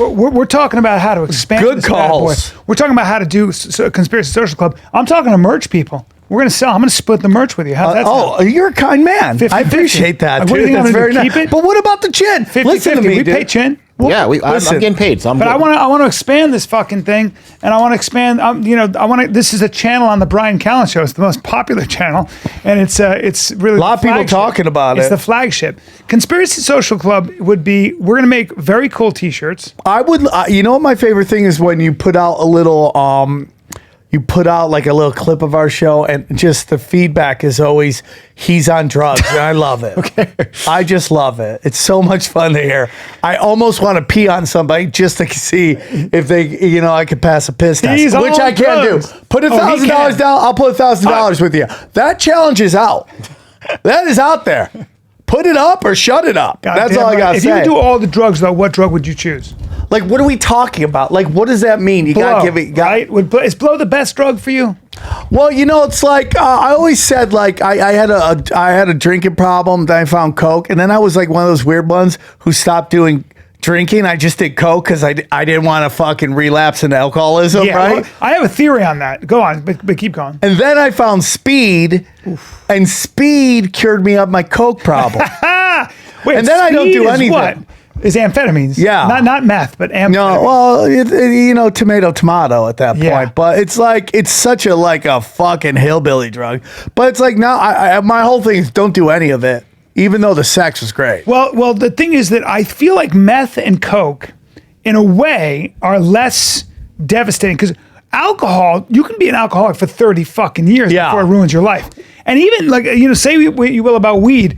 we're talking about how to expand. Good this bad calls. boy. We're talking about how to do Conspiracy Social Club. I'm talking to merch people. We're going to sell. I'm going to split the merch with you. How's that sound? You're a kind man. 50-50. I appreciate that. Like, what do you think I'm That's gonna very do, nice. keep it? But what about the chin? 50-50. Listen to me, We dude. pay chin. Yeah, I'm getting paid, so I'm But good. I want to expand this fucking thing, and I want to expand. This is a channel on the Bryan Callen show. It's the most popular channel, and it's really A lot of people talking about It's it. the flagship. Conspiracy Social Club would be. We're gonna make very cool T-shirts. I would. You know what my favorite thing is when you put out a little. You put out like a little clip of our show, and just the feedback is always, he's on drugs, and I love it. Okay. I just love it. It's so much fun to hear. I almost want to pee on somebody just to see if they, I could pass a piss test, He's which on I can't drugs. do. Put Oh, he $1,000 can. down. I'll put $1,000 with you. That challenge is out. That is out there. Put it up or shut it up. God That's damn all I right. got to If say. you could do all the drugs, though, what drug would you choose? Like, what are we talking about? Like, what does that mean? You got to give it. Right? Is blow the best drug for you? Well, it's like I always said, like I had a drinking problem. Then I found Coke, and then I was like one of those weird ones who stopped doing drinking. I just did Coke because I didn't want to fucking relapse into alcoholism, right? Well, I have a theory on that. Go on, but keep going. And then I found speed, and speed cured me of my Coke problem. Wait, And then I don't speed do is anything. What? Is amphetamines? Yeah. not meth, but amphetamines. No, well, tomato at that point. Yeah. But it's like it's such a fucking hillbilly drug. But it's like now, my whole thing is don't do any of it, even though the sex was great. Well, the thing is that I feel like meth and Coke, in a way, are less devastating because alcohol, you can be an alcoholic for 30 fucking years Yeah. before it ruins your life. And even say what you will about weed.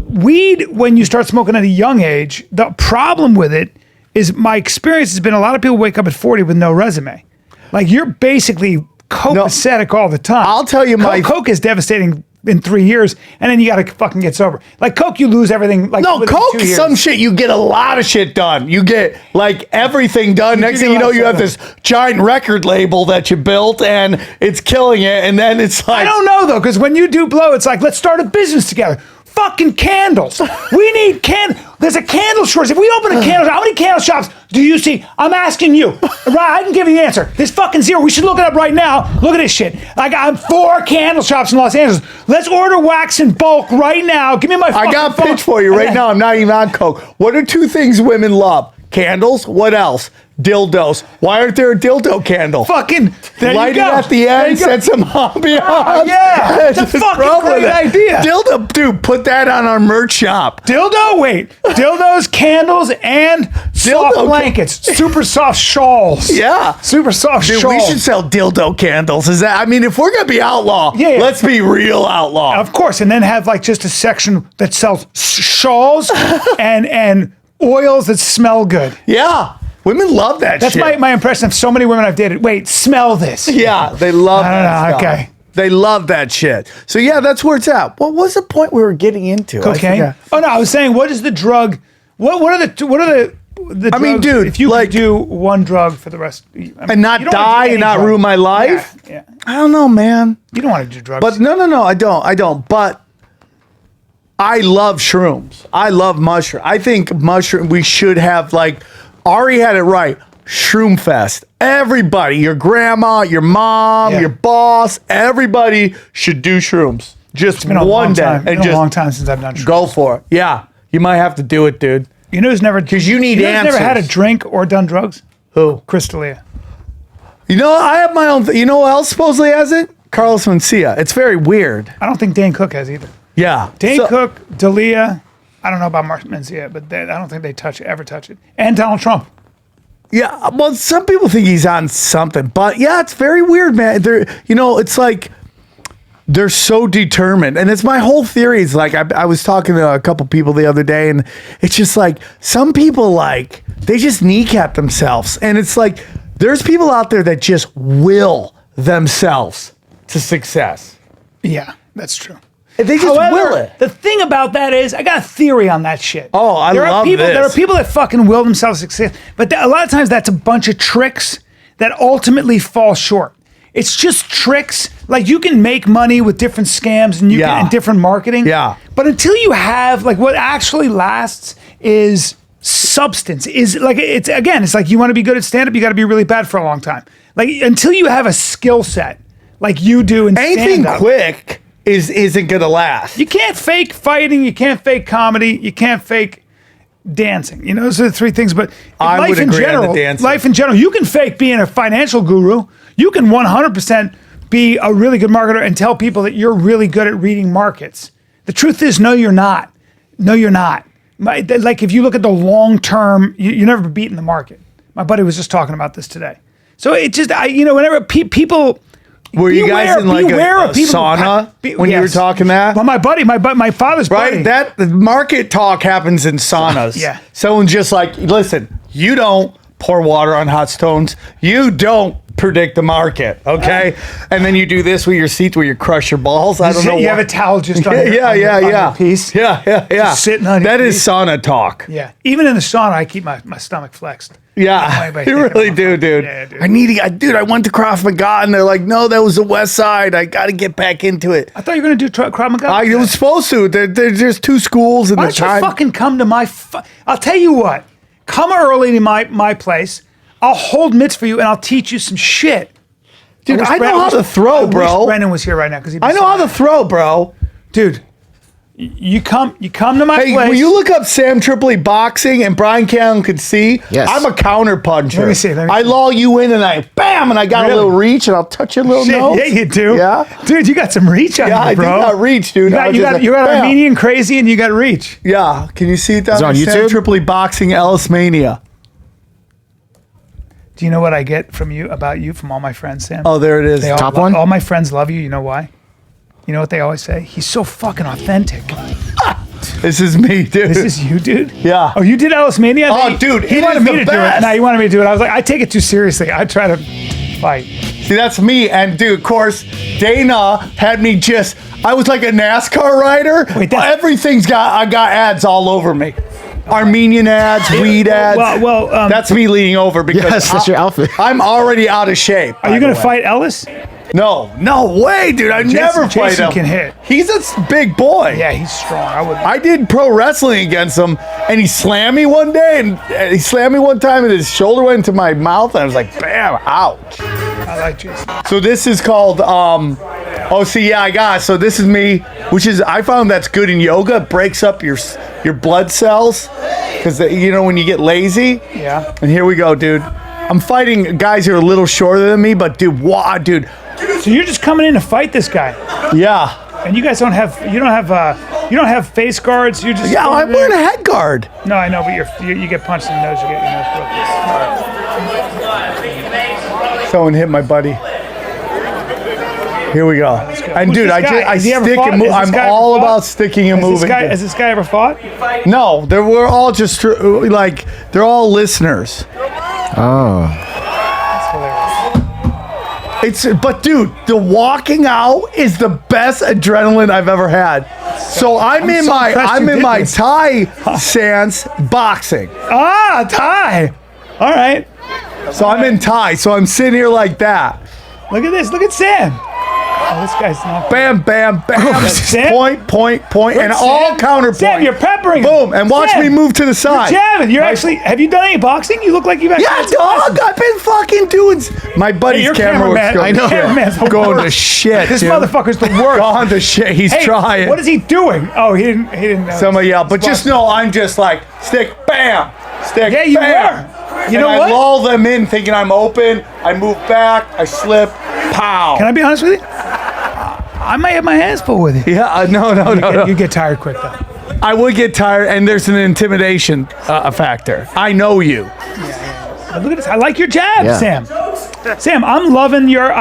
Weed, when you start smoking at a young age, the problem with it is my experience has been a lot of people wake up at 40 with no resume. Like you're basically copacetic all the time. I'll tell you Coke is devastating in 3 years, and then you got to fucking get sober. Like Coke, you lose everything. Like No, within Coke 2 is years. some shit. You get a lot of shit done. You get like everything done. Next thing you know, you have this giant record label that you built and it's killing it. And then it's like, I don't know though, because when you do blow, it's like, let's start a business together. Fucking candles. We need There's a candle shortage. If we open a candle, how many candle shops do you see? I'm asking you. Right, I can give you the answer. There's fucking zero. We should look it up right now. Look at this shit. I'm 4 candle shops in Los Angeles. Let's order wax in bulk right now. Give me my fucking I got a phone. pitch for you right now. I'm not even on Coke. What are 2 things women love? Candles. What else? Dildos. Why aren't there a dildo candle? Fucking there Light you it go. at the There you end, go. set some ambiance. Yeah, it's a Just fucking run with great it. idea. Dildo, dude, put that on our merch shop. Dildos, candles, and soft Dildo blankets. Super soft shawls. Yeah. Super soft Dude, shawls. we should sell dildo candles. If we're gonna be outlaw, Yeah. let's be real outlaw. Of course, and then have like just a section that sells shawls and oils that smell good. Yeah. Women love that That's shit. my impression of so many women I've dated. Wait, smell this. Yeah, they love I don't that know, stuff. okay. They love that shit. So yeah, that's where it's at. What was the point we were getting into? Cocaine. Oh no, I was saying, what is the drug? What are the I mean, drugs, dude, if you like- could do one drug for the rest, And not you don't wanna do die any and not drug. ruin my life? Yeah. I don't know, man. You don't want to do drugs. But no, I don't. But I love shrooms. I love mushroom. I think we should have Ari had it right. Shroom Fest. Everybody, your grandma, your mom, Yeah. your boss, everybody should do shrooms. Just It's been a one long day time. It's and been a long just time since I've done shrooms. go for it. Yeah, you might have to do it, dude. You know who's never? 'Cause you need know who's never had a answers. drink or done drugs? Who? Crystalia. I have my own. You know who else supposedly has it? Carlos Mencia. It's very weird. I don't think Dane Cook has either. Yeah. Dane So- Cook, D'Elia. I don't know about Mark Mencia, but I don't think they ever touch it. And Donald Trump. Yeah, well, some people think he's on something, but yeah, it's very weird, man. It's like they're so determined, and it's my whole theory. Is like I was talking to a couple people the other day, and it's just like some people they just kneecap themselves, and it's like there's people out there that just will themselves to success. Yeah, that's true. They just will it. The thing about that is, I got a theory on that shit. Oh, I love people, this. There are people that fucking will themselves success, but a lot of times that's a bunch of tricks that ultimately fall short. It's just tricks. Like you can make money with different scams and and different marketing. Yeah. But until you have what actually lasts is substance is like, it's like you want to be good at stand-up, you got to be really bad for a long time. Like until you have a skill set like you do in Anything stand-up, quick isn't gonna last. you can't fake fighting, you can't fake comedy, you can't fake dancing. You know, those are the three things. But I life would in agree on the general, dancing. life in general, you can fake being a financial guru. You can 100% be a really good marketer and tell people that you're really good at reading markets. The truth is, no, you're not. No, you're not. Like if you look at the long term, you never beaten the market. My buddy was just talking about this today. So it just, whenever people. Were you guys in like a sauna when you were talking that? Well, my father's buddy. Right, that the market talk happens in saunas. Yeah. Someone's just like, listen, you don't pour water on hot stones. You don't predict the market, okay? And then you do this with your seat where you crush your balls. I don't know. You have a towel just on your, on your piece. Yeah. Just sitting on your That is piece. sauna talk. Yeah. Even in the sauna, I keep my stomach flexed. Yeah, you really do, dude. Yeah, dude. I went to Krav Maga, and they're like, no, that was the West Side. I got to get back into it. I thought you were going to do Krav Maga. I was supposed to. There's just two schools in Why the don't you time. fucking come to my... I'll tell you what. Come early to my place. I'll hold mitts for you, and I'll teach you some shit. Dude, I know how to throw, bro. I wish Brendan was here right now. I know how to throw, bro. Dude, you come to my Hey, place. when you look up Sam Tripoli boxing and Bryan Callen could see, Yes. I'm a counter puncher. Let me see. I lull you in and I bam, and I got a Really? little reach and I'll touch your little Shit, nose. yeah, you do. Yeah? Dude, you got some reach on Yeah, you, I do bro. got reach, dude. You I was got, just like, you got bam. Armenian crazy and you got reach. Yeah, can you see it down Is it on there? Sam YouTube? Tripoli boxing Ellis Mania. Do you know what I get from all my friends, Sam? Oh, there it is. They all Top lo- one? All my friends love you. You know why? You know what they always say? He's so fucking authentic. This is me, dude. This is you, dude? Yeah. Oh, you did Alice Mania? Oh, dude, He it wanted is me the to do it. best. No, he wanted me to do it. I was like, I take it too seriously. I try to fight. See, that's me. And dude, of course, Dana had me I was like a NASCAR rider. Wait, that's- I got ads all over me. Armenian ads, weed ads. Well, that's me leaning over because Yes, that's your outfit. I'm already out of shape. are you going to fight Ellis? No way, dude. I never fight Jason him. can hit. He's a big boy. Yeah, he's strong. I did pro wrestling against him, and he slammed me one day, and he slammed me one time, and his shoulder went into my mouth, and I was like, bam, ouch. I like Jason. So this is called, so this is me, which is, I found that's good in yoga. It breaks up your blood cells, because, when you get lazy. Yeah. And here we go, dude. I'm fighting guys who are a little shorter than me, but dude. So you're just coming in to fight this guy, Yeah. and you guys don't have face guards. You're just Yeah, going I'm there. wearing a head guard. No, I know, but you get punched in the nose. You get your nose broken. Someone hit my buddy. Here we go. And Who's dude, this guy? I Has he ever stick fought? and move. Has this I'm guy ever all fought? about sticking and moving. Has this guy ever fought? No, we're all just like they're all listeners. Oh. That's hilarious. But dude, the walking out is the best adrenaline I've ever had. So I'm in my this. Thai stance boxing. Thai. All right. So I'm in Thai. So I'm sitting here like that. Look at this. Look at Sam. Oh, this guy's not. Bam, bam, bam. Sam? Point, and Sam, all counterpoint. Sam, you're peppering him. Boom, and watch Sam, me move to the side. You're jabbing. Have you done any boxing? You look like you've actually. Yeah, dog. I've been fucking doing. My buddy's your camera works. cameraman. I know. Cameraman's the Going to worst. shit. This dude. motherfucker's the worst. Gone to shit. He's Hey, trying. what is he doing? Oh, he didn't know. Somebody yell, but just know I'm just like stick, bam, stick. Yeah, you bam. were. You know I what? lull them in, thinking I'm open. I move back. I slip. Pow. Can I be honest with you? I might have my hands full with you. Yeah. No. You get tired quick though. I would get tired, and there's an intimidation factor. I know you. But look at this. I like your jab, Yeah. Sam. Sam, I'm loving your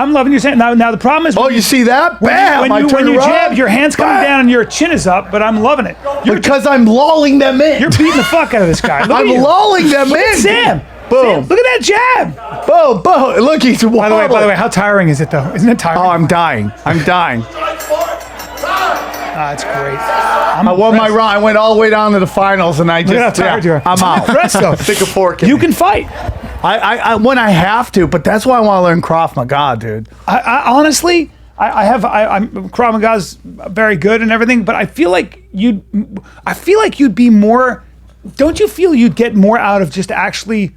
Sam. Now the problem is Oh, you see that? Bam! when you around. jab, your hands coming Bam. down and your chin is up, but I'm loving it. Because I'm lulling them in. You're beating the fuck out of this guy. Look I'm at you. lulling them Look at in. Sam. Boom. Sam, look at that jab. Boom. Look, he's By the way, how tiring is it though? Isn't it tiring? Oh, I'm dying. That's great. I won my round. I went all the way down to the finals, and I just Look at how tired you are. I'm out. Impressed, though. Stick a fork in You me. can fight. I when I have to, but that's why I want to learn Krav Maga, dude. I honestly, I'm Krav Maga's very good and everything, but I feel like you'd be more don't you feel you'd get more out of just actually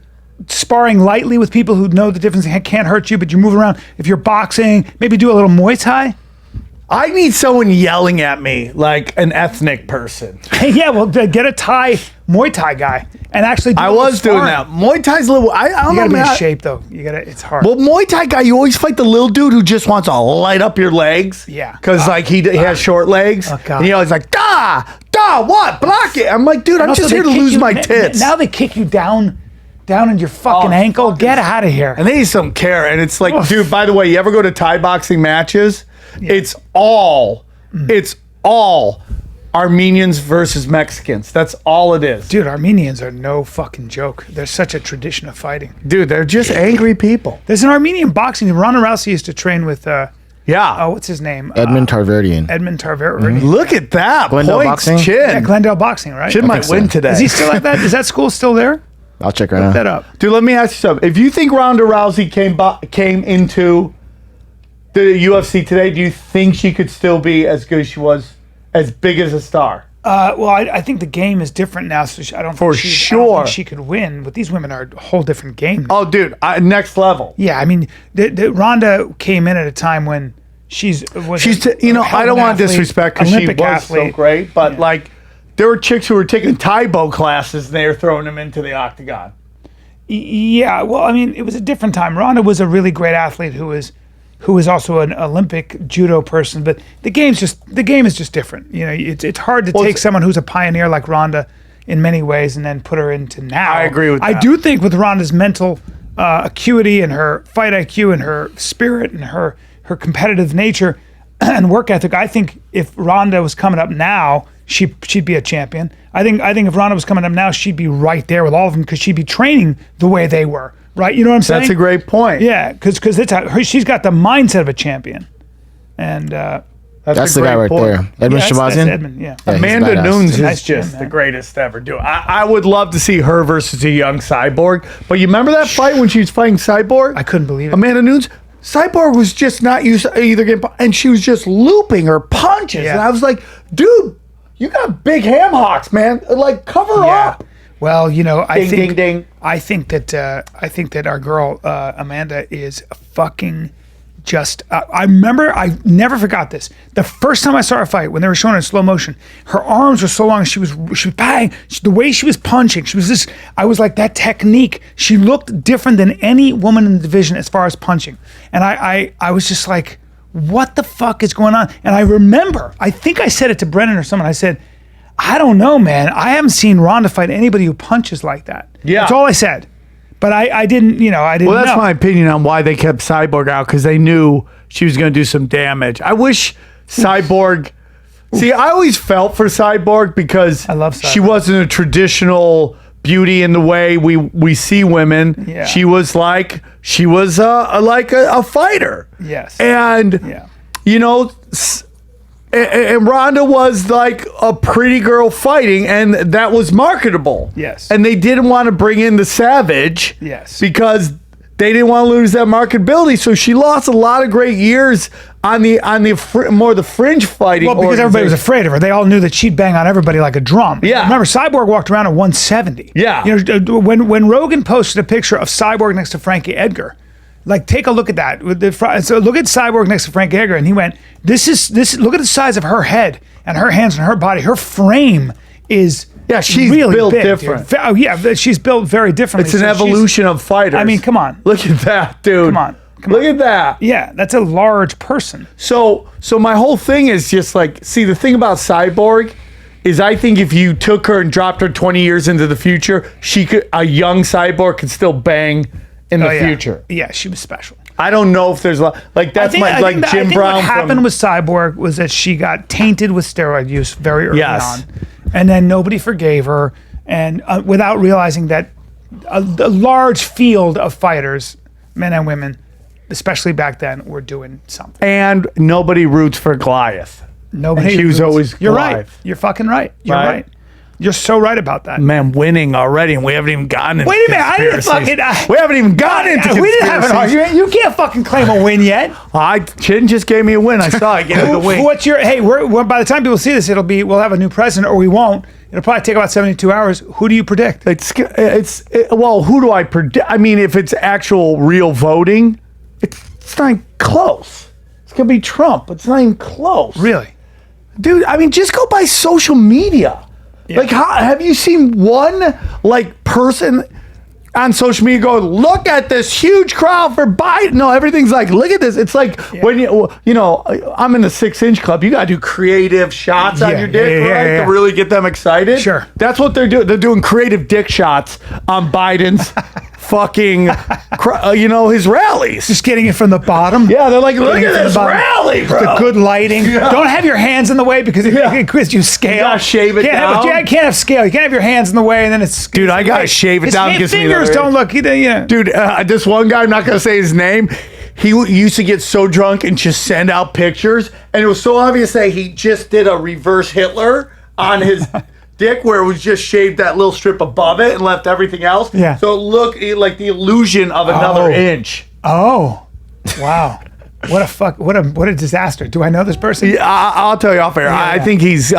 sparring lightly with people who know the difference and can't hurt you, but you move around? If you're boxing, maybe do a little Muay Thai. I need someone yelling at me like an ethnic person. Yeah, well, get a Muay Thai guy and actually do I a little was doing sparring. that. Muay Thai's a little. I don't You know, gotta be man. in shape though. It's hard. Well, Muay Thai guy, you always fight the little dude who just wants to light up your legs. Yeah. Because like he has short legs. Oh, God. And he always like, what? Block it. I'm like, dude, I'm Also, just they here to kick lose you- my tits. Now they kick you down in your fucking ankle. Get out of here. And they just don't care. And it's like, dude, by the way, you ever go to Thai boxing matches? It's all Armenians versus Mexicans. That's all it is. Dude, Armenians are no fucking joke. There's such a tradition of fighting. Dude, they're just angry people. There's an Armenian boxing. Ronda Rousey used to train with, Yeah. what's his name? Edmund Tarverdyan. Edmund Tarverdyan. Look at that. Glendale Points, boxing? Chin. Yeah, Glendale Boxing, right? Chin might so. win today. Is he still like that? Is that school still there? I'll check right Look that now. up. Dude, let me ask you something. If you think Ronda Rousey came into the UFC today, do you think she could still be as good as she was, as big as a star? Well, I think the game is different now, so I don't For think sure. she could win. But these women are a whole different game. Oh, dude, next level. Yeah, I mean, the Ronda came in at a time when she's I don't want to disrespect because she Olympic was athlete. so great, but like, there were chicks who were taking Taibo classes and they were throwing them into the octagon. Yeah, well, I mean, it was a different time. Ronda was a really great athlete who was also an Olympic judo person, but the game is just different. You know, it's hard to take someone who's a pioneer like Ronda in many ways and then put her into now. I agree with I that. do think with Ronda's mental acuity and her fight IQ and her spirit and her competitive nature and work ethic, I think if Ronda was coming up now, she'd be a champion. I think if Ronda was coming up now, she'd be right there with all of them because she'd be training the way they were. Right, you know what I'm saying? That's a great point. Yeah, because she's got the mindset of a champion, and That's a the guy great right point. there. Edmund that's Shabazian. Edmund. Yeah, Yeah, he's Amanda badass. Nunes is Nice just gym, the man. greatest to ever do it. I would love to see her versus a young Cyborg. But you remember that fight when she was fighting Cyborg? I couldn't believe it. Amanda Nunes? Cyborg was just not used to either getting, and she was just looping her punches. Yeah. And I was like, dude, you got big ham hocks, man. Like, cover up. Well, you know, I Ding, think ding, ding. I think that our girl Amanda is fucking just. I remember, I never forgot this. The first time I saw her fight, when they were showing her in slow motion, her arms were so long. She was bang. The way she was punching, she was just. I was like, that technique. She looked different than any woman in the division as far as punching, and I was just like, what the fuck is going on? And I remember, I think I said it to Brennan or someone. I said, I don't know, man. I haven't seen Ronda fight anybody who punches like that. Yeah. That's all I said. But I didn't, I didn't Well, that's know. my opinion on why they kept Cyborg out, because they knew she was going to do some damage. I wish Cyborg. See, I always felt for Cyborg because I love she Cyborg. wasn't a traditional beauty in the way we see women. Yeah. She was like a fighter. Yes. And Yeah. And Ronda was like a pretty girl fighting, and that was marketable. Yes. And they didn't want to bring in the Savage. Yes. Because they didn't want to lose that marketability. So she lost a lot of great years on the more the fringe fighting. Well, because everybody was organization. afraid of her. They all knew that she'd bang on everybody like a drum. Yeah. Remember, Cyborg walked around at 170. Yeah. When Rogan posted a picture of Cyborg next to Frankie Edgar, like, take a look at that. So look at Cyborg next to Frankie Edgar, and he went, this. Look at the size of her head and her hands and her body. Her frame is she's really built big, different. dude. Oh yeah, she's built very differently. It's an So she's- evolution of fighters. I mean, come on. Look at that, dude. Come on. Look at that. Yeah, that's a large person. So my whole thing is just like, see, the thing about Cyborg is I think if you took her and dropped her 20 years into the future, a young Cyborg could still bang in the Oh, yeah. future. Yeah, she was special. I don't know if there's that's I think Jim Brown. What happened with Cyborg was that she got tainted with steroid use very early Yes. on, and then nobody forgave her, and without realizing that a large field of fighters, men and women, especially back then, were doing something. And nobody roots for Goliath. Nobody. She was always You're right. Goliath. You're fucking right. You're Right? right. You're so right about that. Man, winning already, and we haven't even gotten into Wait a minute, I didn't conspiracies. fucking... we haven't even gotten into we didn't have an conspiracies. argument. You can't fucking claim a win yet. Chin just gave me a win. I saw it. Gave me the win. What's your... Hey, by the time people see this, we'll have a new president, or we won't. It'll probably take about 72 hours. Who do you predict? Well, who do I predict? I mean, if it's actual real voting, it's not even close. It's going to be Trump. It's not even close. Really? Dude, I mean, just go by social media. Yeah. Like, have you seen one person on social media go, look at this huge crowd for Biden? No, everything's like, look at this. It's like when I'm in the 6-inch club. You gotta do creative shots on your dick, right, to really get them excited. Sure, that's what they're doing. They're doing creative dick shots on Biden's fucking, his rallies. Just getting it from the bottom. Yeah, they're like, look at this rally, bro. The good lighting. Yeah. Don't have your hands in the way because it gives you scale. You gotta shave it down. Can't have scale. You can't have your hands in the way and then it's... Dude, I gotta shave it down. His fingers don't look... Dude, this one guy, I'm not gonna say his name, he used to get so drunk and just send out pictures, and it was so obvious that he just did a reverse Hitler on his... dick, where it was just shaved that little strip above it and left everything else. Yeah. So it looked like the illusion of another inch. Oh, wow. What a disaster. Do I know this person? Yeah, I'll tell you off air. I think he's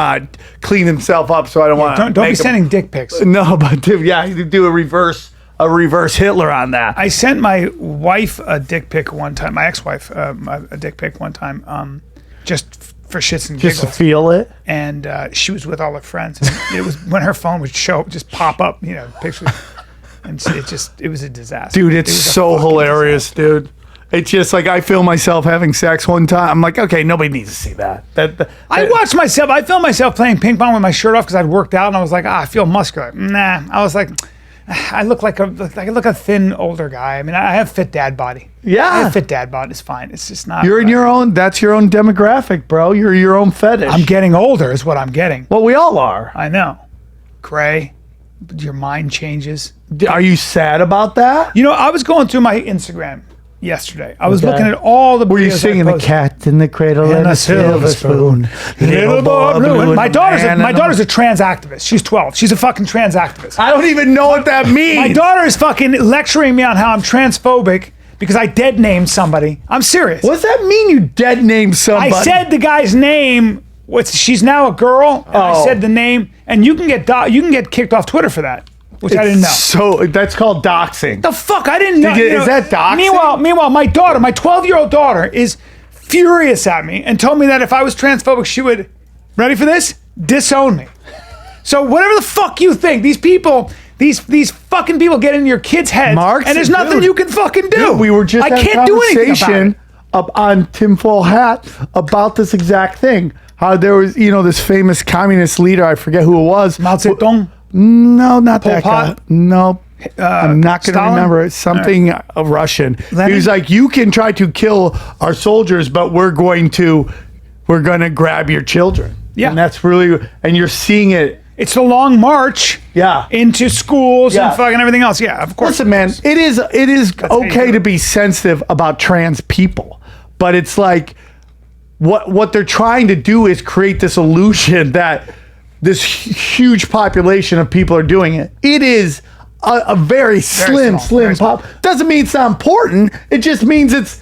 cleaned himself up, so I don't want to. Don't be sending dick pics. No, but dude, you do a reverse Hitler on that. I sent my wife a dick pic one time, my ex-wife a dick pic one time, just for shits and giggles. Just to feel it. And she was with all her friends. And it was when her phone would just pop up, pictures. And it was a disaster. Dude, it's so hilarious, dude. It's just like I feel myself having sex one time. I'm like, okay, nobody needs to see that. I watched myself. I filmed myself playing ping pong with my shirt off because I'd worked out, and I was like, I feel muscular. Nah, I was like, I look like a thin older guy. I mean, I have fit dad body. Yeah, I have fit dad body. It's fine. It's just not. You're in your own. That's your own demographic, bro. You're your own fetish. I'm getting older, is what I'm getting. Well, we all are. I know. Gray. Your mind changes. Are you sad about that? I was going through my Instagram yesterday. I was looking at all the. Were you singing the cat in the cradle and a silver spoon? Little boy blue. My daughter's a trans activist. She's 12. She's a fucking trans activist. I don't even know what that means. My daughter is fucking lecturing me on how I'm transphobic because I dead named somebody. I'm serious. What does that mean? You dead named somebody? I said the guy's name. She's now a girl. And I said the name, and you can get kicked off Twitter for that. Which I didn't know. So that's called doxing. The fuck? I didn't know. Is that doxing? Meanwhile, my daughter, my 12-year-old daughter, is furious at me and told me that if I was transphobic, she would, ready for this? Disown me. So whatever the fuck you think, these people, these fucking people get in your kids' heads, and there's nothing you can fucking do. Dude, we were just I can't do anything about it. Up on Tinfoil Hat about this exact thing. How there was, this famous communist leader, I forget who it was. Mao Zedong? No, not Pol that Pot? guy. No, I'm not going to remember. It's something Russian. Lenin? He was like, you can try to kill our soldiers, but we're going to grab your children. Yeah. And that's really, and you're seeing it. It's the long march into schools and fucking everything else. Yeah, of course. Listen, man, it is okay to be sensitive about trans people, but it's like what they're trying to do is create this illusion that this huge population of people are doing it. It is a very slim pop. Doesn't mean it's not important. It just means it's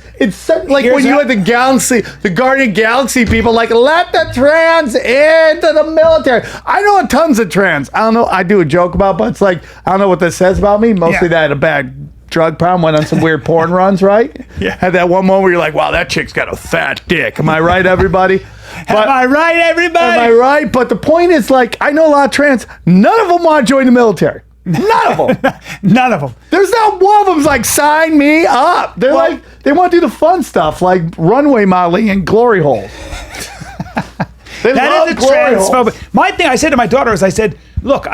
like when you had the Guardian Galaxy people like, let the trans into the military. I know tons of trans. I don't know. I do a joke about, but it's like, I don't know what this says about me. Mostly that I had a bad drug problem, went on some weird porn runs, right? Yeah. Had that one moment where you're like, wow, that chick's got a fat dick. Am I right, everybody? Am I right, everybody? Am I right? But the point is, like, I know a lot of trans. None of them want to join the military. None of them. None of them. There's not one of them's like, sign me up. They're like, they want to do the fun stuff, like runway modeling and glory holes. That is the transphobic. My thing, I said to my daughter, is I said, look,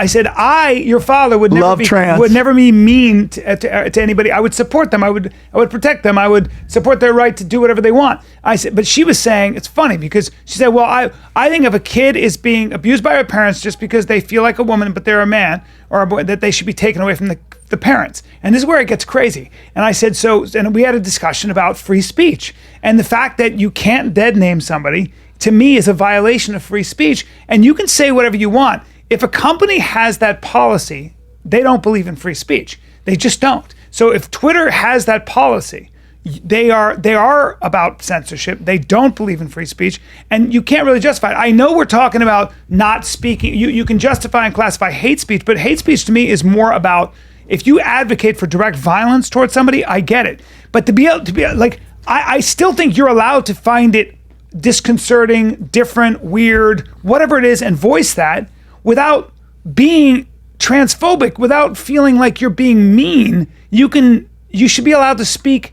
your father would never be mean to anybody. I would support them. I would protect them. I would support their right to do whatever they want. I said, but she was saying, it's funny because she said, well, I think if a kid is being abused by their parents just because they feel like a woman but they're a man, or a boy, that they should be taken away from the parents. And this is where it gets crazy. And I said, and we had a discussion about free speech and the fact that you can't dead name somebody, to me, is a violation of free speech. And you can say whatever you want. if a company has that policy, they don't believe in free speech. They just don't. So if Twitter has that policy, they are about censorship. They don't believe in free speech, and you can't really justify it. I know we're talking about not speaking. You can justify and classify hate speech, but hate speech to me is more about if you advocate for direct violence towards somebody, I get it. But to be like, I still think you're allowed to find it disconcerting, different, weird, whatever it is, and voice that without being transphobic, without feeling like you're being mean. You should be allowed to speak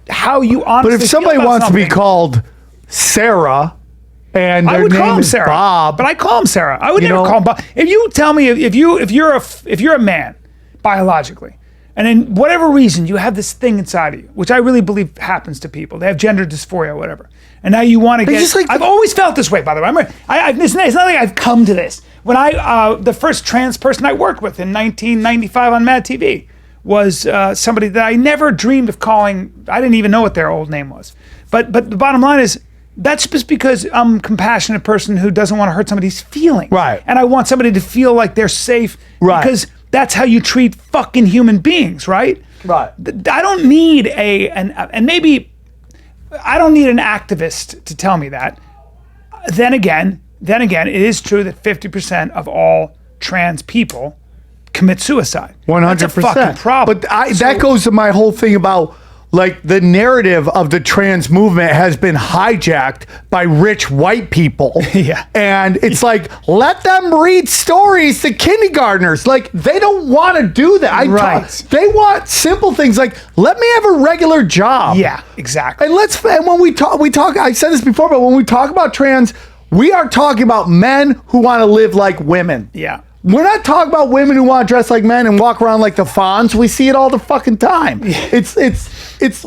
how you honestly. But if somebody feel about wants something. to be called Sarah, and I their would call name him is Sarah, Bob, but I call him Sarah. I would You never know- call him Bob. If you tell me if you're a man biologically, and in whatever reason you have this thing inside of you, which I really believe happens to people, they have gender dysphoria, whatever, and now you want to get. just like I've always felt this way, by the way. It's not like I've come to this. When the first trans person I worked with in 1995 on Mad TV was somebody that I never dreamed of calling. I didn't even know what their old name was. But the bottom line is, that's just because I'm a compassionate person who doesn't want to hurt somebody's feelings. Right. And I want somebody to feel like they're safe. Right. Because that's how you treat fucking human beings, right? Right. I don't need and maybe I don't need an activist to tell me that. Then again, it is true that 50% of all trans people commit suicide. 100%. That's a fucking problem. But that goes to my whole thing about, like, the narrative of the trans movement has been hijacked by rich white people. Yeah. And it's like, let them read stories to kindergartners. Like, they don't want to do that. Right. They want simple things like, let me have a regular job. Yeah, exactly. And when we talk, I said this before, but when we talk about trans, we are talking about men who want to live like women. Yeah. We're not talking about women who want to dress like men and walk around like the Fonz. We see it all the fucking time. It's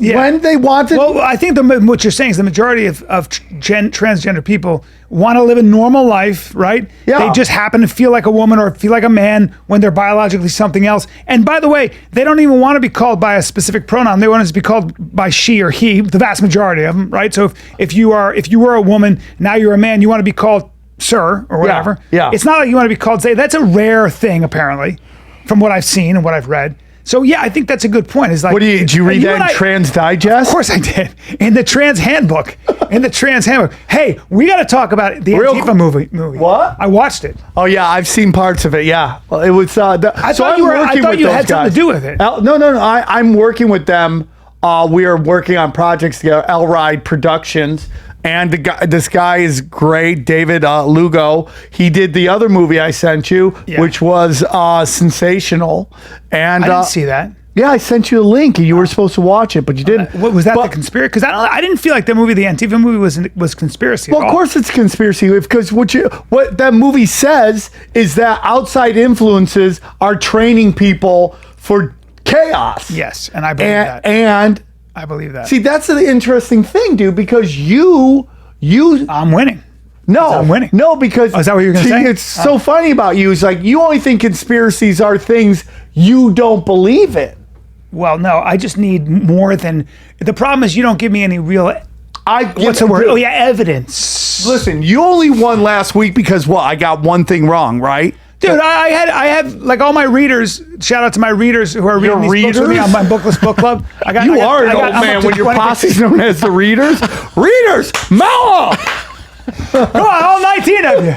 Yeah. when they want to. Well, I think what you're saying is the majority of transgender people want to live a normal life, right? Yeah. They just happen to feel like a woman or feel like a man when they're biologically something else. And by the way, they don't even want to be called by a specific pronoun. They want to be called by she or he, the vast majority of them, right? So if you were a woman, now you're a man, you want to be called sir or whatever. Yeah. It's not like you want to be called say. That's a rare thing, apparently, from what I've seen and what I've read. So yeah, I think that's a good point. Is like, Did you read that and in Trans Digest? Of course I did. In the trans handbook. Hey, we got to talk about the Real Antifa movie. What? I watched it. Oh yeah, I've seen parts of it. Yeah, well, it was. I thought you had something to do with it. No. I'm working with them. We are working on projects together. Elride Productions. And this guy is great, David Lugo. He did the other movie I sent you, which was sensational. And I didn't see that. Yeah, I sent you a link, and you were supposed to watch it, but you didn't. What was that? The conspiracy? Because I didn't feel like the Antifa movie, was conspiracy. Well, at of all. course it's conspiracy, because what that movie says is that outside influences are training people for chaos. Yes, and I believe that. And I believe that. see, that's the interesting thing, dude, because I'm winning. No, I'm winning. No, because is that what you're gonna say? It's so funny about you. It's like you only think conspiracies are things you don't believe in. Well, no, I just need more than. The problem is you don't give me any real. What's the word? Dude, Oh yeah, evidence. Listen, you only won last week because what? I got one thing wrong, right? Dude, I have like all my readers. Shout out to my readers who are reading Your these books with me readers? on my Bookless Book Club. You are an old man when your posse's known as the readers. Readers, Mellow. Come on, all 19 of you.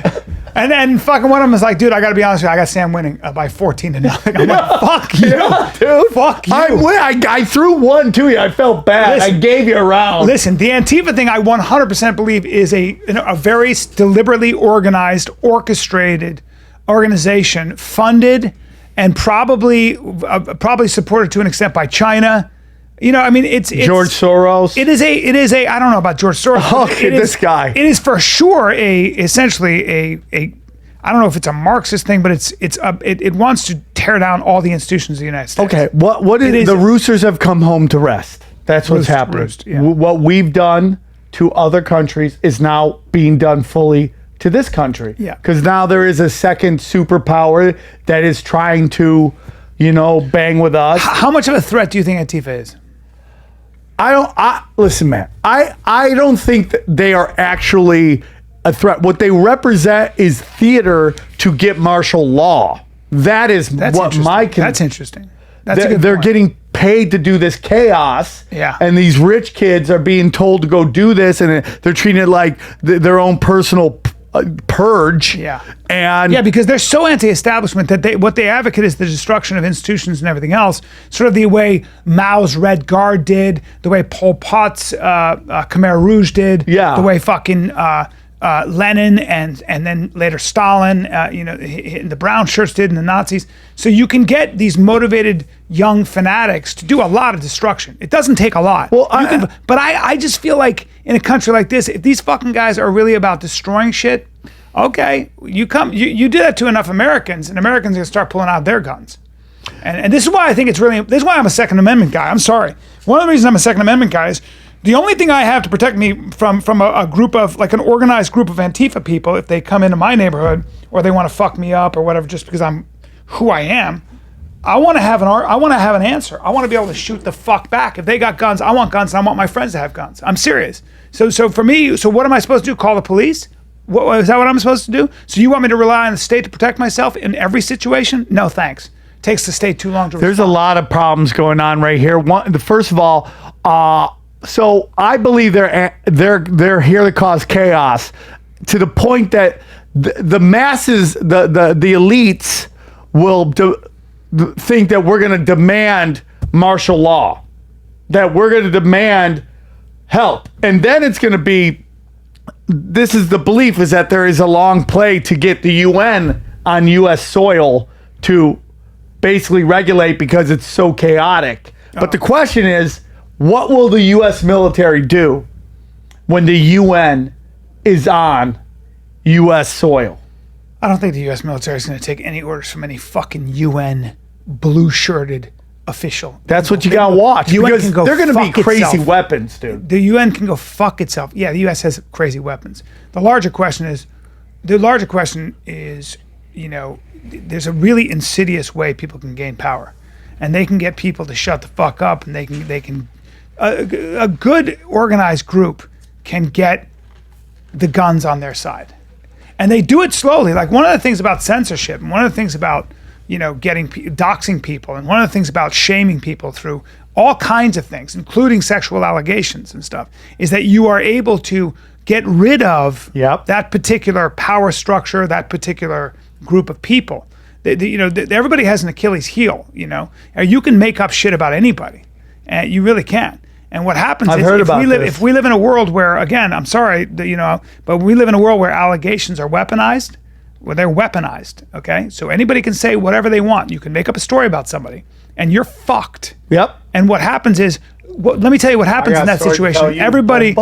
And then fucking one of them is like, dude, I got to be honest with you. I got Sam winning by 14-0. I'm like, fuck you. Yeah, dude. Fuck you. I threw one to you. I felt bad. Listen. I gave you a round. Listen, the Antifa thing, I 100% believe is a very deliberately organized, orchestrated organization, funded and probably supported to an extent by China. You know, I mean, it's George Soros. It is a. I don't know about George Soros. Oh, this guy. It is for sure essentially a. I don't know if it's a Marxist thing, but it wants to tear down all the institutions of the United States. Okay, what is the roosters have come home to rest? That's what's happening. Yeah. What we've done to other countries is now being done fully to this country. Yeah. Because now there is a second superpower that is trying to, bang with us. How much of a threat do you think Antifa is? Listen, man. I don't think that they are actually a threat. What they represent is theater to get martial law. That's what interesting. my That's interesting. That's a good they're point. getting paid to do this chaos. Yeah. And these rich kids are being told to go do this, and they're treating it like their own personal purge. Yeah. And yeah, because they're so anti-establishment that what they advocate is the destruction of institutions and everything else. Sort of the way Mao's Red Guard did, the way Pol Pot's Khmer Rouge did, Yeah. the way fucking Lenin and then later Stalin, the brown shirts did, and the Nazis. So you can get these motivated young fanatics to do a lot of destruction. It doesn't take a lot. Well, but I just feel like in a country like this, if these fucking guys are really about destroying shit, okay, you do that to enough Americans, and Americans are gonna start pulling out their guns. And this is why I think this is why I'm a Second Amendment guy. I'm sorry. One of the reasons I'm a Second Amendment guy is the only thing I have to protect me from a group of, like an organized group of Antifa people, if they come into my neighborhood or they want to fuck me up or whatever, just because I'm who I am, I want to have an answer. I want to be able to shoot the fuck back. If they got guns, I want guns, and I want my friends to have guns. I'm serious. So for me, what am I supposed to do? Call the police? Is that what I'm supposed to do? So you want me to rely on the state to protect myself in every situation? No, thanks. Takes the state too long to there's respond. a lot of problems going on right here. First of all, so I believe they're here to cause chaos to the point that the masses, the elites, will think that we're going to demand martial law, that we're going to demand help, and then it's going to be. This is the belief, is that there is a long play to get the UN on U.S. soil to basically regulate because it's so chaotic. But the question is, what will the U.S. military do when the UN is on U.S. soil? I don't think the U.S. military is going to take any orders from any fucking UN blue-shirted official. That's what you got to watch, UN because can go they're going to be fuck crazy itself. weapons, dude. The UN can go fuck itself. Yeah, the U.S. has crazy weapons. The larger question is, there's a really insidious way people can gain power, and they can get people to shut the fuck up, and they can a good organized group can get the guns on their side, and they do it slowly. Like, one of the things about censorship, and one of the things about doxing people, and one of the things about shaming people through all kinds of things, including sexual allegations and stuff, is that you are able to get rid of that particular power structure, that particular group of people. Everybody has an Achilles heel. You can make up shit about anybody, and you really can. And what happens is, if we live in a world where, again, I'm sorry, but we live in a world where allegations are weaponized. Well, they're weaponized, okay? So anybody can say whatever they want. You can make up a story about somebody, and you're fucked. Yep. And what happens is, let me tell you what happens in that situation. Everybody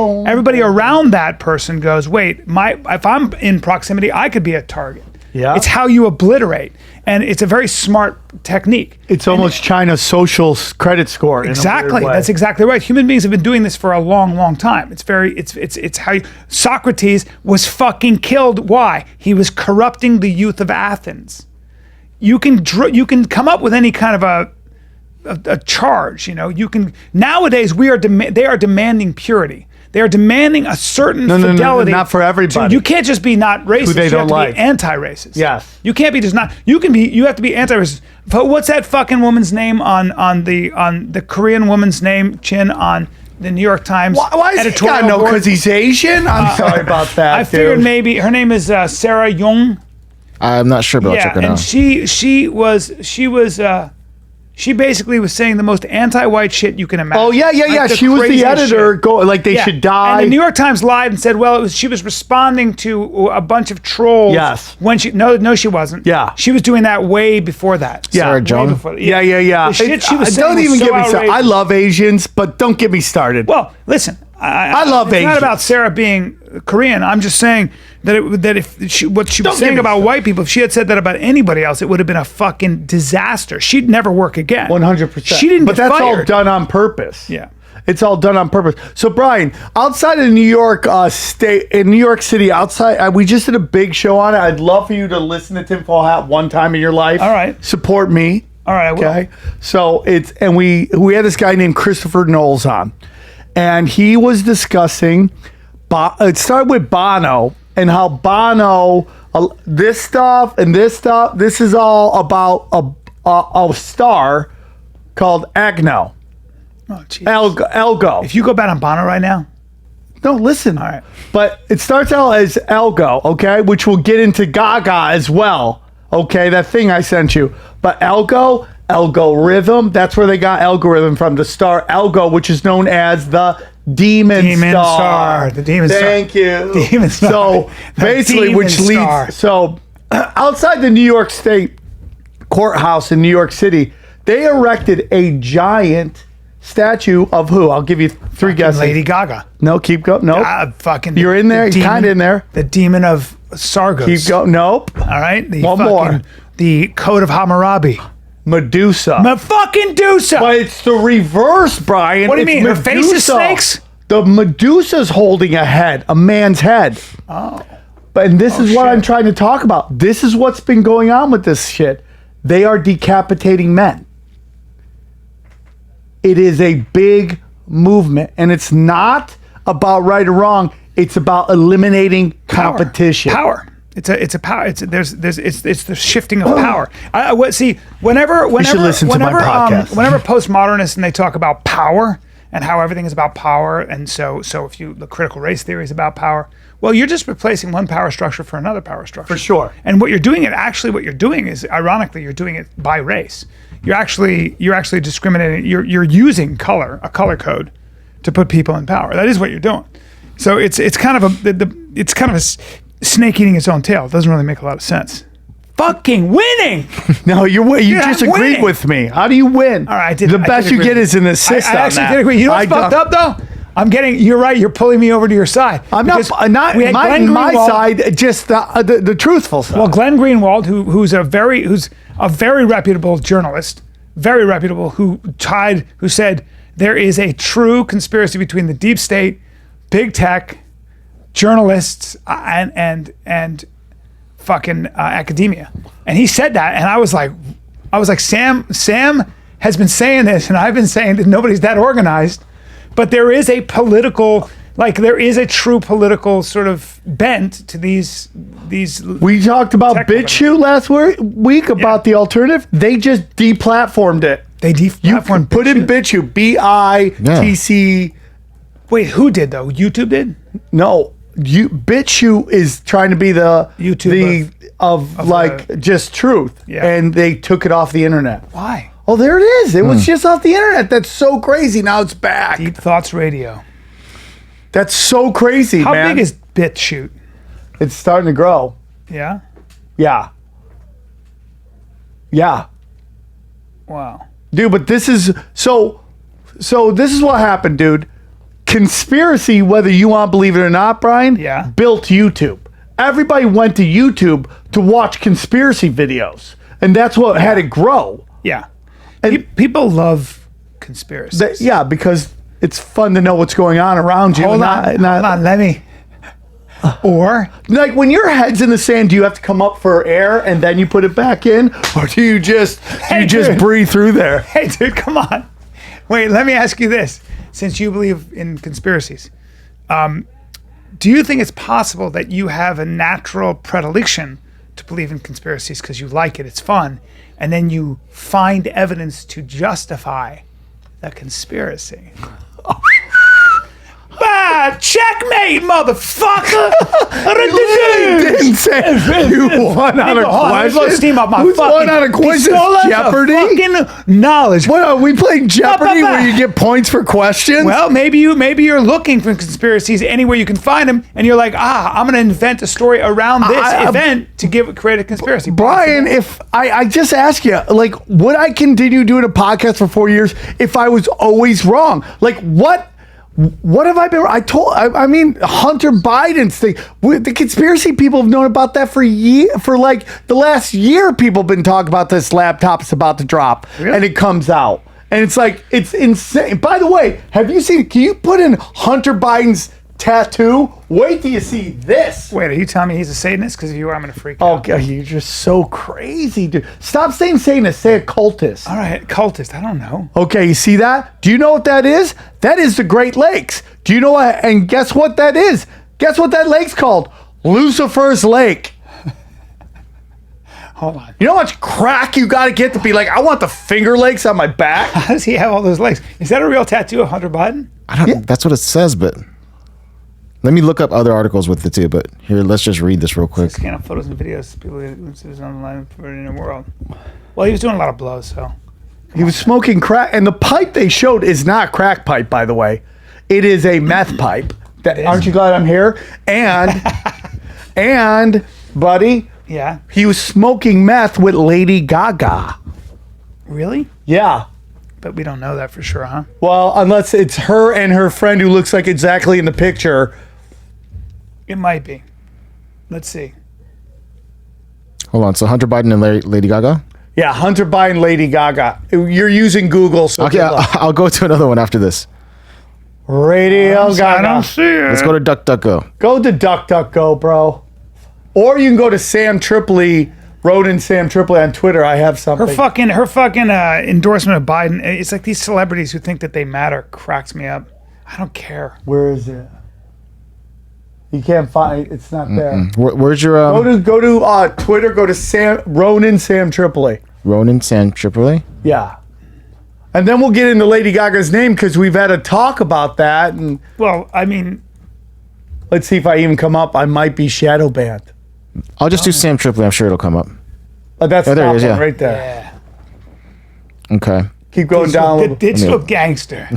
around that person goes, wait, if I'm in proximity, I could be a target. Yeah. It's how you obliterate. And it's a very smart technique. It's almost China's social credit score. Exactly. That's exactly right. Human beings have been doing this for a long, long time. It's how Socrates was fucking killed. Why? He was corrupting the youth of Athens. You can come up with any kind of a charge. Nowadays they are demanding purity. They are demanding a certain fidelity. No, not for everybody. You can't just be not racist. Who they don't have to like. be anti-racist. Yes. You can't be just not. You have to be anti-racist. But what's that fucking woman's name on the Korean woman's name, Chin, on the New York Times Why is editorial he got board? because he's Asian? I'm sorry about that. I figured dude. maybe her name is Sarah Young. I'm not sure, but I'll check it and out. she basically was saying the most anti-white shit you can imagine. Oh yeah. Like She was the craziest editor. shit. They should die. And the New York Times lied and said, well, she was responding to a bunch of trolls. Yes. When she wasn't. Yeah. She was doing that way before that. Yeah. Sarah Way Jung? before that. Yeah. The shit she was Don't saying even was so get me started. I outrageous. love Asians, but don't get me started. Well, listen. I love It's not Asians. about Sarah being Korean. I'm just saying that what she was saying about white people, if she had said that about anybody else, it would have been a fucking disaster. She'd never work again. 100%. She didn't But get that's fired. all done on purpose. Yeah. It's all done on purpose. So, Bryan, outside of New York State, in New York City, we just did a big show on it. I'd love for you to listen to Tinfoil Hat one time in your life. All right. Support me. All right, I will. Okay. So we had this guy named Christopher Knowles on, and he was discussing. It started with Bono, and how Bono, this stuff and this stuff, this is all about a star called Agno. Oh, jeez. Elgo. If you go bet on Bono right now, No, listen. All right. But it starts out as Elgo, okay, which we'll get into Gaga as well. Okay, that thing I sent you. But algorithm, that's where they got algorithm from. The star Elgo, which is known as the Demon Star. The Demon Star. Thank you. Demon Star. So The basically, Demon which Star. leads. So outside the New York State courthouse in New York City, they erected a giant statue of who? I'll give you three guesses. Lady Gaga. No, keep going. Nope. Fucking. You're in there. the You're kind of in there. The demon of Sargos. Keep going. Nope. All right. The One more. The Code of Hammurabi. Medusa. Fucking Dusa. But it's the reverse, Brian. What do you It's mean? Her face is snakes? The Medusa's holding a head, a man's head. Oh. And this is what shit. I'm trying to talk about. This is what's been going on with this shit. They are decapitating men. It is a big movement, and it's not about right or wrong. It's about eliminating competition. Power. It's a power. It's the shifting of power. See, whenever listen to my podcast. whenever postmodernists and they talk about power and how everything is about power, and so if you the critical race theory is about power, well, you're just replacing one power structure for another power structure. For sure. And what you're doing is ironically you're doing it by race. You're actually discriminating. You're using a color code to put people in power. That is what you're doing. So it's kind of a snake eating its own tail. It doesn't really make a lot of sense. Fucking winning. No, you Yeah, just agreed winning. with me. How do you win? All right, the best you get is an assist. I on actually that. did agree. You know what's fucked up though? You're right. You're pulling me over to your side. I'm Because not we had my Glenn Greenwald- side, just the truthful side. Well, Glenn Greenwald, who's a very reputable journalist, very reputable, who said there is a true conspiracy between the deep state, big tech, journalists, and fucking academia. And he said that, and I was like, Sam has been saying this, and I've been saying that nobody's that organized, but there is a true political sort of bent to these. We talked about tech BitChute last week about the alternative. They just deplatformed it. They You deplatformed put in BitChute, BITC. Wait, who did though? YouTube did? No, BitChute is trying to be the YouTube of just truth, Yeah. and they took it off the internet. Why? Oh, there it is. It was just off the internet. That's so crazy. Now it's back. Deep Thoughts Radio. That's so crazy, How man. big is BitChute? It's starting to grow. Yeah? Yeah. Yeah. Wow. Dude, but this is so this is what happened, dude. Conspiracy, whether you want to believe it or not, Brian, Yeah. built YouTube. Everybody went to YouTube to watch conspiracy videos. And that's what had it grow. Yeah. And- People love conspiracies. Yeah, because it's fun to know what's going on around you. Hold Not- on. not- Hold on. Let me. Or Like when your head's in the sand, do you have to come up for air and then you put it back in? Or do you just dude. breathe through there? hey, dude, come on. Wait, let me ask you this. Since you believe in conspiracies, do you think it's possible that you have a natural predilection to believe in conspiracies because you like it, it's fun, and then you find evidence to justify the conspiracy? Checkmate, motherfucker! Didn't say you won on a question. Steam up my Who's fucking, won on a question? He stole us Jeopardy? the fucking knowledge. What are we playing Jeopardy Ba, ba, ba. where you get points for questions? Well, maybe you're looking for conspiracies anywhere you can find them, and you're like, I'm going to invent a story around this event to create a conspiracy. Brian, if I just ask you, like, would I continue doing a podcast for 4 years if I was always wrong? Like, what have I been? I mean, Hunter Biden's thing. The conspiracy people have known about that for like the last year. People have been talking about this laptop's about to drop, and it comes out, and it's like it's insane. By the way, have you seen? Can you put in Hunter Biden's tattoo? Wait till you see this. Wait, are you telling me he's a Satanist? Because if you are, I'm going to freak Oh, out. God, you're just so crazy, dude. Stop saying Satanist. Say a cultist. All right, cultist. I don't know. Okay, you see that? Do you know what that is? That is the Great Lakes. Do you know what? And guess what that is? Guess what that lake's called? Lucifer's Lake. Hold on. You know how much crack you got to get to be like, I want the Finger Lakes on my back? How does he have all those legs? Is that a real tattoo of Hunter Biden? I don't. That's what it says, but let me look up other articles with it too. But here, let's just read this real quick. Scan up photos and videos. People who online for in the world. Well, he was doing a lot of blows, so. He was smoking crack. And the pipe they showed is not crack pipe, by the way. It is a meth pipe. Aren't you glad I'm here? And, buddy, Yeah. he was smoking meth with Lady Gaga. Really? Yeah. But we don't know that for sure, huh? Well, unless it's her and her friend who looks like exactly in the picture. It might be. Let's see. Hold on. So Hunter Biden and Lady Gaga. Yeah, Hunter Biden, Lady Gaga. You're using Google, so Okay, good luck. I'll go to another one after this. Radio I don't Gaga. see it. Let's go to DuckDuckGo. Go to DuckDuckGo, bro. Or you can go to Sam Tripoli, Roden Sam Tripoli on Twitter. I have something. Her fucking endorsement of Biden. It's like these celebrities who think that they matter cracks me up. I don't care. Where is it? You can't find it. It's not there. Where's your Go to Twitter. Go to Ronan Sam Tripoli. Ronan San Tripoli? Yeah. And then we'll get into Lady Gaga's name because we've had a talk about that. And Well, I mean, let's see if I even come up. I might be shadow banned. I'll just do Sam Tripoli. I'm sure it'll come up. That's there the it is, one yeah. right there. yeah. Okay. Keep going down. a The little. digital gangster.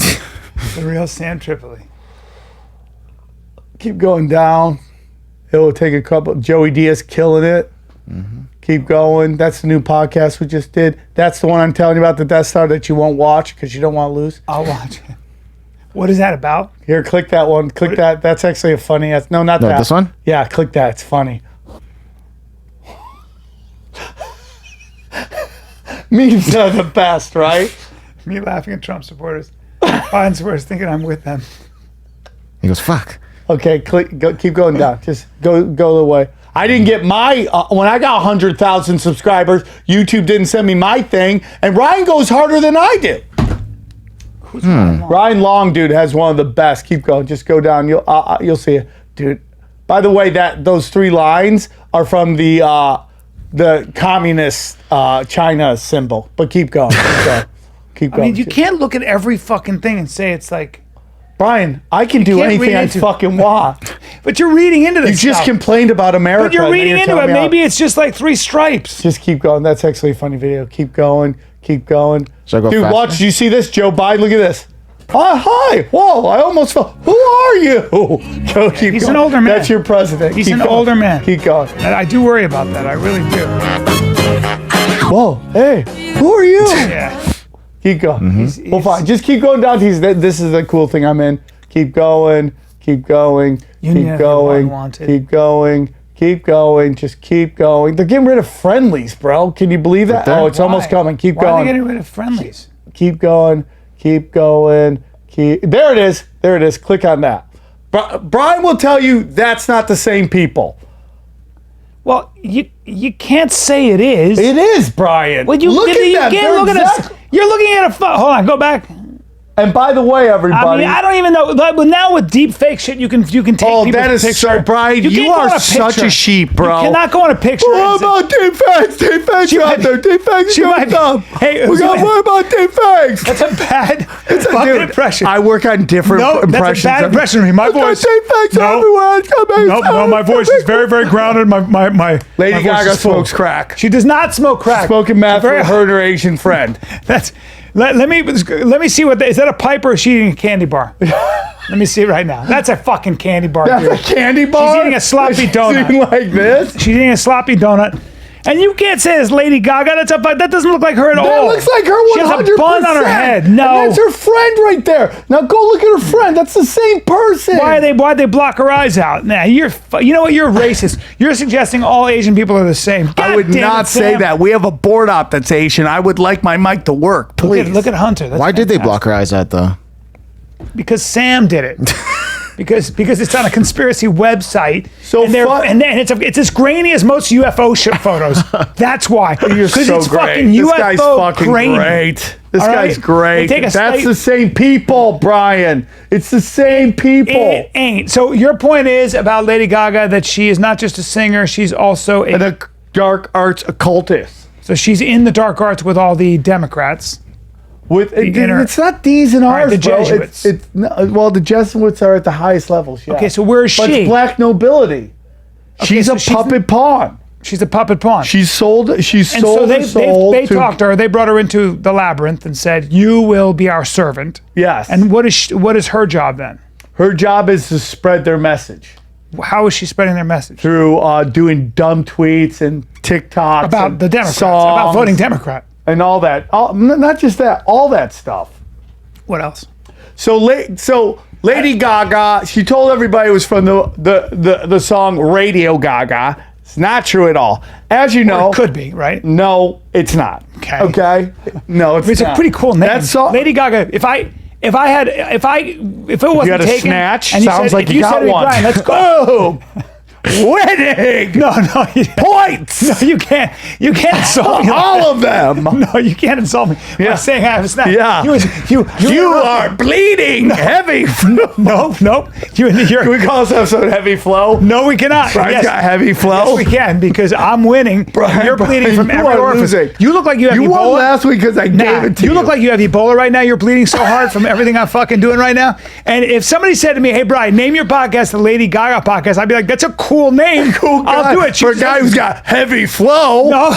The real Sam Tripoli. Keep going down. It will take a couple. Joey Diaz killing it. Keep going. That's the new podcast we just did. That's the one I'm telling you about, the Death Star, that you won't watch because you don't want to lose. I'll watch it. What is that about? Here, click that one. Click that. That's actually a funny ass. No, not No, that. this one? Yeah, click that. It's funny. Memes are the best, right? Me laughing at Trump supporters. Biden supporters thinking I'm with them. He goes, fuck. Okay, keep going down. Just go the way. I didn't get my when I got 100,000 subscribers. YouTube didn't send me my thing, and Ryan goes harder than I did. Who's Ryan Long? Ryan Long, dude, has one of the best. Keep going. Just go down. You'll see it, dude. By the way, those 3 lines are from the communist China symbol. But keep going. Keep going. I mean, you can't look at every fucking thing and say it's like. Brian, I can do can't anything read I into- fucking want. But you're reading into this. You just stuff. complained about America. But you're and then reading into telling it. me how- Maybe it's just like 3 stripes. Just keep going. That's actually a funny video. Keep going. Keep going. Should I go Dude, faster? watch. You see this? Joe Biden, look at this. Oh, hi. Whoa, I almost fell. Who are you? Go, keep He's going. an older man. That's your president. He's Keep an going. older man. Keep going. And I do worry about that. I really do. Whoa, hey, who are you? Yeah. Keep going. Mm-hmm. Well, fine. Just keep going down. This is the cool thing I'm in. Keep going. Keep going. Union Keep going. Unwanted. Keep going. Keep going. Just keep going. They're getting rid of friendlies, bro. Can you believe that? there? Oh, it's almost Why? coming. Keep Why are going. they getting rid of friendlies? Keep going. Keep going. There it is. There it is. Click on that. Brian will tell you that's not the same people. Well, you can't say it is. It is, Brian. Well, you look you at that. can't They're look exact- at it. You're looking at a hold on, go back. And by the way, I everybody. mean, I don't even know. But now with deep fake shit, you can take Oh, people's that is picture. so, Brian. You can't go are on a such picture. a sheep, bro. You cannot go on a picture. What about deep fakes? Deep fakes She are out might- there. Deep fakes she are might- dumb. Hey, we got to worry about deep fakes. That's a bad fucking Dude, impression. I work on different No, impressions. that's a bad impression of me. My I got voice. deep fakes No. everywhere. It's gonna be No, my voice is very, very grounded. My Lady my voice Gaga is full. smokes crack. She does not smoke crack. Smoking meth Very- with her and her Asian friend. That's. Let me see what is that a pipe or is she eating a candy bar? Let me see it right now. That's a fucking candy bar. That's dude. a candy bar. She's eating a sloppy She's donut. eating like this. She's eating a sloppy donut. And you can't say it's Lady Gaga. That doesn't look like her at That all. looks like her 100%. She has a bun on her head. And No. that's her friend right there. Now go look at her friend. That's the same person. Why'd they block her eyes out? Nah, you know what? You're racist. You're suggesting all Asian people are the same. I God would damn not it, say Sam. that. We have a board op that's Asian. I would like my mic to work, please. Look at Hunter. That's Why did they fantastic. block her eyes out though? Because Sam did it. because it's on a conspiracy website. So and, fun- and it's as grainy as most UFO ship photos. That's why. You're Because so it's great. fucking This UFO guy's fucking grainy. great. This all guy's right? great. They take a That's state- the same people, Brian. It's the same people. It ain't. So your point is about Lady Gaga that she is not just a singer, she's also a. And a dark arts occultist. So she's in the dark arts with all the Democrats. With inner- it's not these and right, ours, the bro. Jesuits. Well, the Jesuits are at the highest levels. Yeah. Okay, so where is But she? it's black nobility. She's so a she's- puppet pawn. She's a puppet pawn. She's sold. She's and so sold. they her soul they to- talked to her. They brought her into the labyrinth and said, "You will be our servant." Yes. And what is her job then? her job is to spread their message How is she spreading their message through doing dumb tweets and TikToks about and the Democrats, songs about voting Democrat? and all that. Not just that, all that stuff. What else? So Lady Gaga, she told everybody it was from the song Radio Gaga. It's not true at all. As you know, It could be, right? no, it's not. Okay. Okay. No, It's not. a pretty cool name. That song, Lady Gaga. If it wasn't you got a taken, snatch. and Sounds said, like if you said got to me, one. Brian, let's go. Winning No, points. no, you can't. You can't insult me. All of them. No, you can't insult me by saying I have a snap. Yeah. You are bleeding heavy. Nope. You're, Can we call this episode Heavy Flow? no, we cannot. Brian's got heavy flow. Yes, we can because I'm winning. Brian, You're bleeding from you every are orifice. losing. You look like you have You Ebola. won last week because I Nah, gave it to you. you look like you have Ebola right now. You're bleeding so hard from everything I'm fucking doing right now. And if somebody said to me, "Hey, Brian, name your podcast the Lady Gaga podcast," I'd be like, "That's a cool name. Cool guy. I'll do it." For a guy who's got heavy flow. no,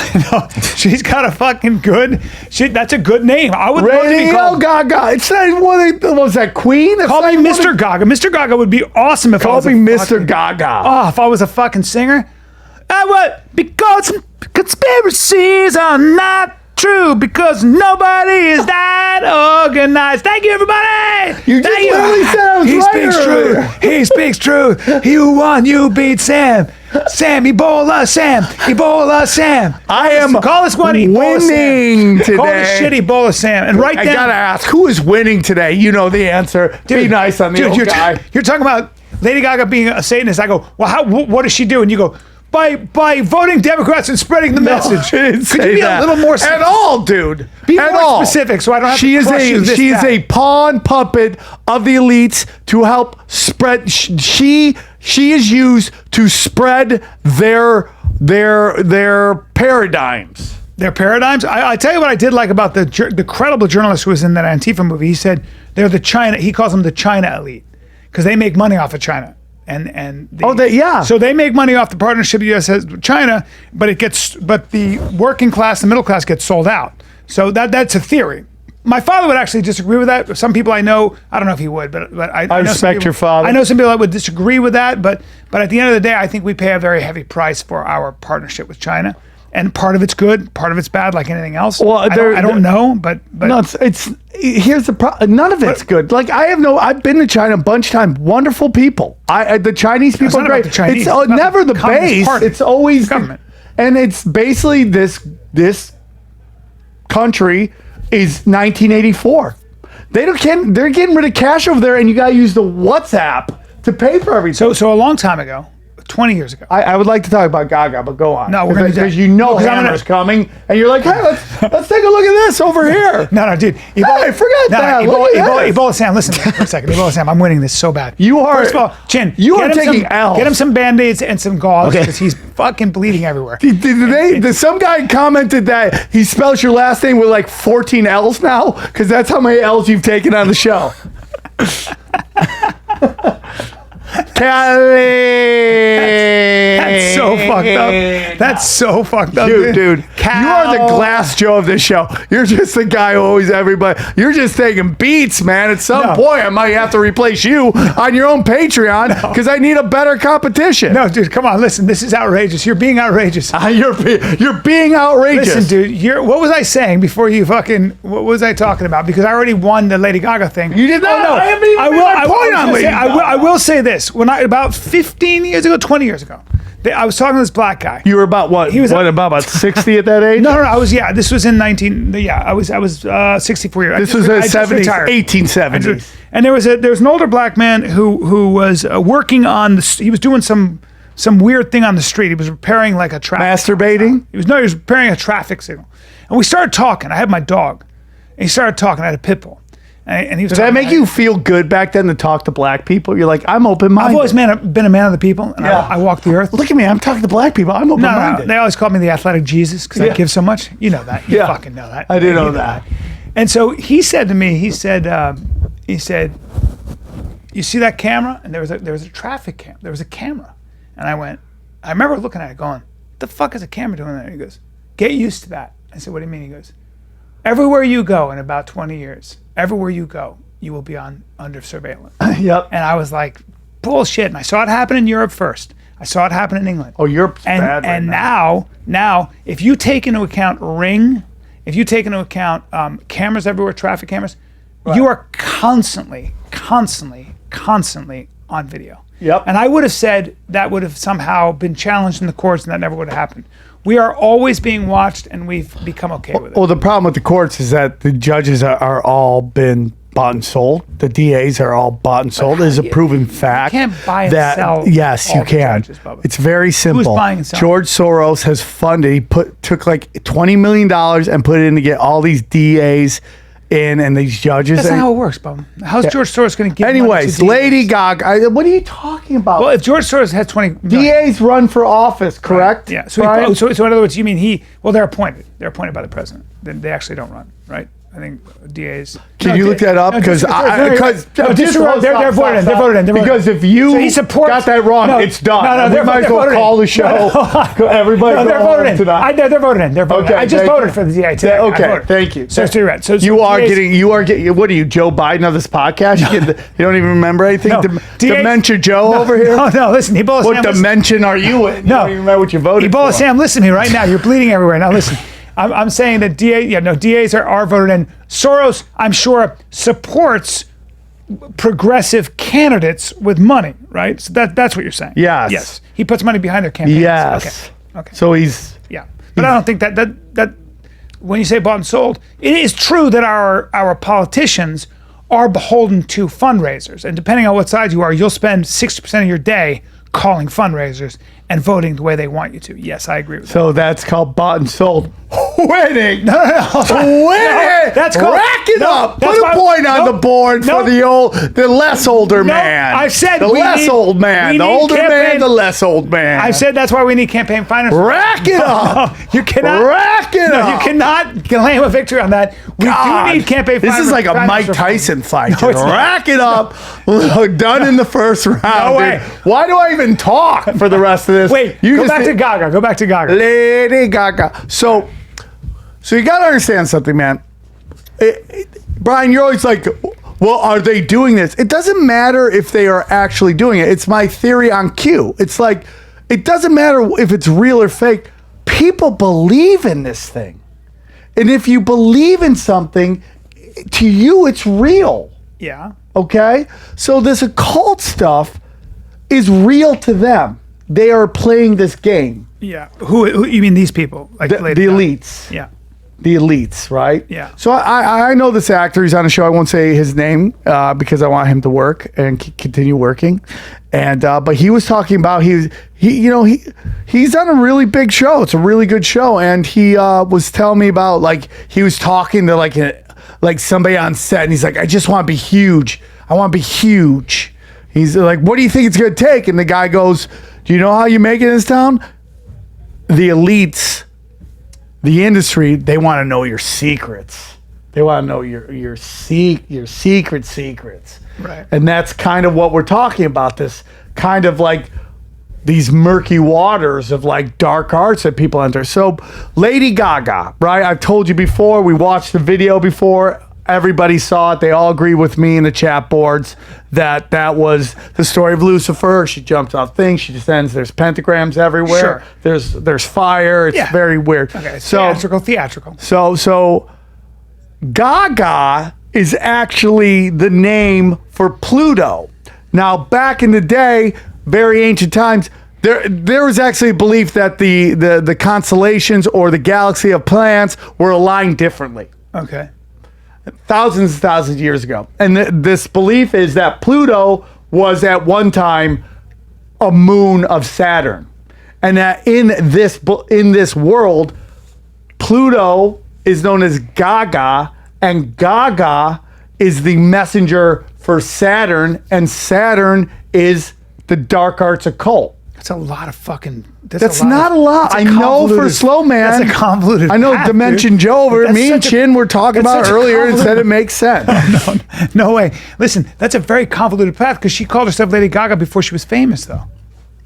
she's got a fucking good. That's a good name. I would love to be Radio called. Gaga. It's not what was that Queen? It's Call not me even Mr. Gaga. Mr. Gaga would be awesome if I Call was me a Mr. fucking- Gaga. Oh, if I was a fucking singer. Because conspiracies are not true because nobody is that organized. Thank you, everybody. You just Thank literally said I was He right speaks earlier. truth. He speaks truth. You won. You beat Sam. Sam, Ebola, Sam. Ebola, Sam. I am Call this one Ebola winning Sam. Call today. this shit Ebola Sam. And right I then, gotta ask, who is winning today? You know the answer. Be nice on the old you're, guy. You're talking about Lady Gaga being a Satanist. I go, well, what does she do? And you go, by voting Democrats and spreading the message. I didn't Could say you be that. a little more at all, dude? Be at more all. specific, so I don't have she to is crush a you this she is bad. a pawn puppet of the elites to help spread. She is used to spread their paradigms. Their paradigms. I tell you what I did like about the credible journalist who was in that Antifa movie. He said they're the China. He calls them the China elite because they make money off of China. So they make money off the partnership the U.S. has with China, but the working class, the middle class gets sold out. So that's a theory. My father would actually disagree with that. Some people I know, I don't know if he would, but I know some respect people- your father. I know some people that would disagree with that, but at the end of the day, I think we pay a very heavy price for our partnership with China. And part of it's good, part of it's bad, like anything else. Well, I don't know, but No, it's here's the problem. None of it's good. Like I've been to China a bunch of times. Wonderful people. The Chinese people not are about great. the Chinese. It's It's about never the the Communist base. Party. It's always Government. and it's basically this country is 1984. They're getting rid of cash over there, and you got to use the WhatsApp to pay for everything. so a long time ago, 20 years ago. I would like to talk about Gaga, but go on. No, we're gonna do that. because you know No, 'cause I'm gonna- Hammer's coming, and you're like, hey, let's take a look at this over here. No, dude. Hey, forget that. Look at this. Ebola Sam, listen to me for a second. Ebola Sam, I'm winning this so bad. You are- First of all, Chin, you get are him taking some, L's. Get him some Band-Aids and some gauze Okay. because he's fucking bleeding everywhere. Some guy commented that he spells your last name with like 14 L's now because that's how many L's you've taken on the show. Callen. That's so fucked up. That's so fucked up. Dude, you are the glass Joe of this show. You're just the guy who always everybody. You're just taking beats, man. At some No. point, I might have to replace you on your own Patreon because I need a better competition. No, dude, come on. Listen, this is outrageous. You're being outrageous. You're being outrageous. Listen, dude, what was I saying before you fucking, what was I talking about? Because I already won the Lady Gaga thing. You did not. Oh, no. I haven't even made my point on Lady I will say this. When about 15 years ago, 20 years ago, I was talking to this black guy. You were about what? He was about 60 at that age? No, I was, this was in I was 64 years. This was the 70s, 1870s. And there was an older black man who was working on he was doing some weird thing on the street. He was repairing like a traffic. Masturbating? He was repairing a traffic signal. And we started talking. I had my dog. he started talking. I had a pit bull. And he was Does that make you feel good back then to talk to black people? You're like, I'm open-minded. I've always been a man of the people, and I walk the earth. Look at me, I'm talking to black people. I'm No, open-minded. they always called me the athletic Jesus because I give so much. You know that. You fucking know that. I do know that. And so he said to me, he said, you see that camera? And there was a traffic cam. There was a camera. And I remember looking at it going, what the fuck is a camera doing there? He goes, get used to that. I said, what do you mean? He goes, everywhere you go in about 20 years, everywhere you go, you will be under surveillance. Yep. And I was like, bullshit. And I saw it happen in Europe first. I saw it happen in England. Oh, Europe's bad right now. Now, if you take into account Ring, if you take into account cameras everywhere, traffic cameras, you are constantly on video. Yep. And I would have said that would have somehow been challenged in the courts and that never would have happened. We are always being watched and we've become okay with it. Well, the problem with the courts is that the judges are all been bought and sold. The DAs are all bought and sold. It is a proven fact. You can't buy and that, sell. Yes, all you the can. judges, Bubba. It's very simple. Who's buying and selling? George Soros has funded. He took like $20 million and put it in to get all these DAs in and these judges. That's not how it works, Bubba. How's George Soros going to give money to Anyways, DAs? Lady Gaga. What are you talking about? Well, if George Soros had 20 DAs run for office, correct? Yeah. So, Bryan? so in other words, you mean they're appointed. They're appointed by the president. They actually don't run, right? I think DAs. Can you look that up? Because they're voted in. They're voted in. Because if you So he supports- got that wrong, No, it's done. no, We they're might as well voted in. call the show. Everybody No, go they're home voted in. tonight. They're voted in. They're voted in. Okay, I just thank voted you. for the DA today. I Okay, voted. thank you. So you're right. So you are DAs getting. What are you, Joe Biden of this podcast? You don't even remember anything. No, Dementia Joe over here. No, listen. Ebola What Sam, listen. dimension are you in? You No. don't even remember what you voted Ebola for. Sam, listen to me right now. You're bleeding everywhere. Now listen. I'm saying that DAs are voted in. Soros, I'm sure, supports progressive candidates with money, right? So that's what you're saying. Yes. Yes. He puts money behind their campaigns. Yes. Okay. So he's. Yeah. But I don't think that when you say bought and sold, it is true that our politicians are beholden to fundraisers. And depending on what side you are, you'll spend 60% of your day calling fundraisers and voting the way they want you to. Yes, I agree with that. So that's called bought and sold. Winning. No. Winning. That's called- Rack it No, up. that's Put why- a point on no, the board no. for the less older man. I said the we less need- old man. we The need older man, campaign- the less old man. I said that's why we need campaign finance. rack it up. You cannot Rack it no, up. You cannot claim a victory on that. We God. do need campaign finance. This is like a Mike Tyson fight. No, it's not. Rack it up. Done in the first round. No way. Dude. Why do I even talk for the rest of this? Wait, You go just back to did- Gaga. Go back to Gaga. Lady Gaga. So you got to understand something, man. Brian, you're always like, well, are they doing this? It doesn't matter if they are actually doing it. It's my theory on Q. It's like, it doesn't matter if it's real or fake. People believe in this thing. And if you believe in something, to you, it's real. Yeah. Okay? So this occult stuff is real to them. They are playing this game. Yeah. Who you mean these people? Like The Lady Gaga? elites. Yeah. The elites, right? Yeah. So I know this actor. He's on a show. I won't say his name because I want him to work and continue working. And but he was talking about he's on a really big show. It's a really good show. And he was telling me about like he was talking to like somebody on set, and he's like, I just want to be huge. I want to be huge. He's like, what do you think it's gonna take? And the guy goes, do you know how you make it in this town? The elites. The industry, they want to know your secrets. They want to know your secret secrets. Right. And that's kind of what we're talking about, this kind of like these murky waters of like dark arts that people enter. So Lady Gaga, right? I've told you before, we watched the video before. Everybody saw it. They all agree with me in the chat boards that was the story of Lucifer. She jumps off things. She descends. There's pentagrams everywhere. Sure. There's fire. It's Yeah. very weird. Okay. So Theatrical. so Gaga is actually the name for Pluto. Now, back in the day, very ancient times, there was actually a belief that the constellations or the galaxy of planets were aligned differently. Okay. Thousands and thousands of years ago. And this belief is that Pluto was at one time a moon of Saturn. And that in this world, Pluto is known as Gaga, and Gaga is the messenger for Saturn, and Saturn is the dark arts occult. That's a lot of fucking. That's not a lot. I know for Slow Man. That's a convoluted. I know path, Dimension dude. Joe over That's me and such a- Chin were talking that's about such a earlier and said convoluted- it makes sense. No way. Listen, that's a very convoluted path because she called herself Lady Gaga before she was famous, though.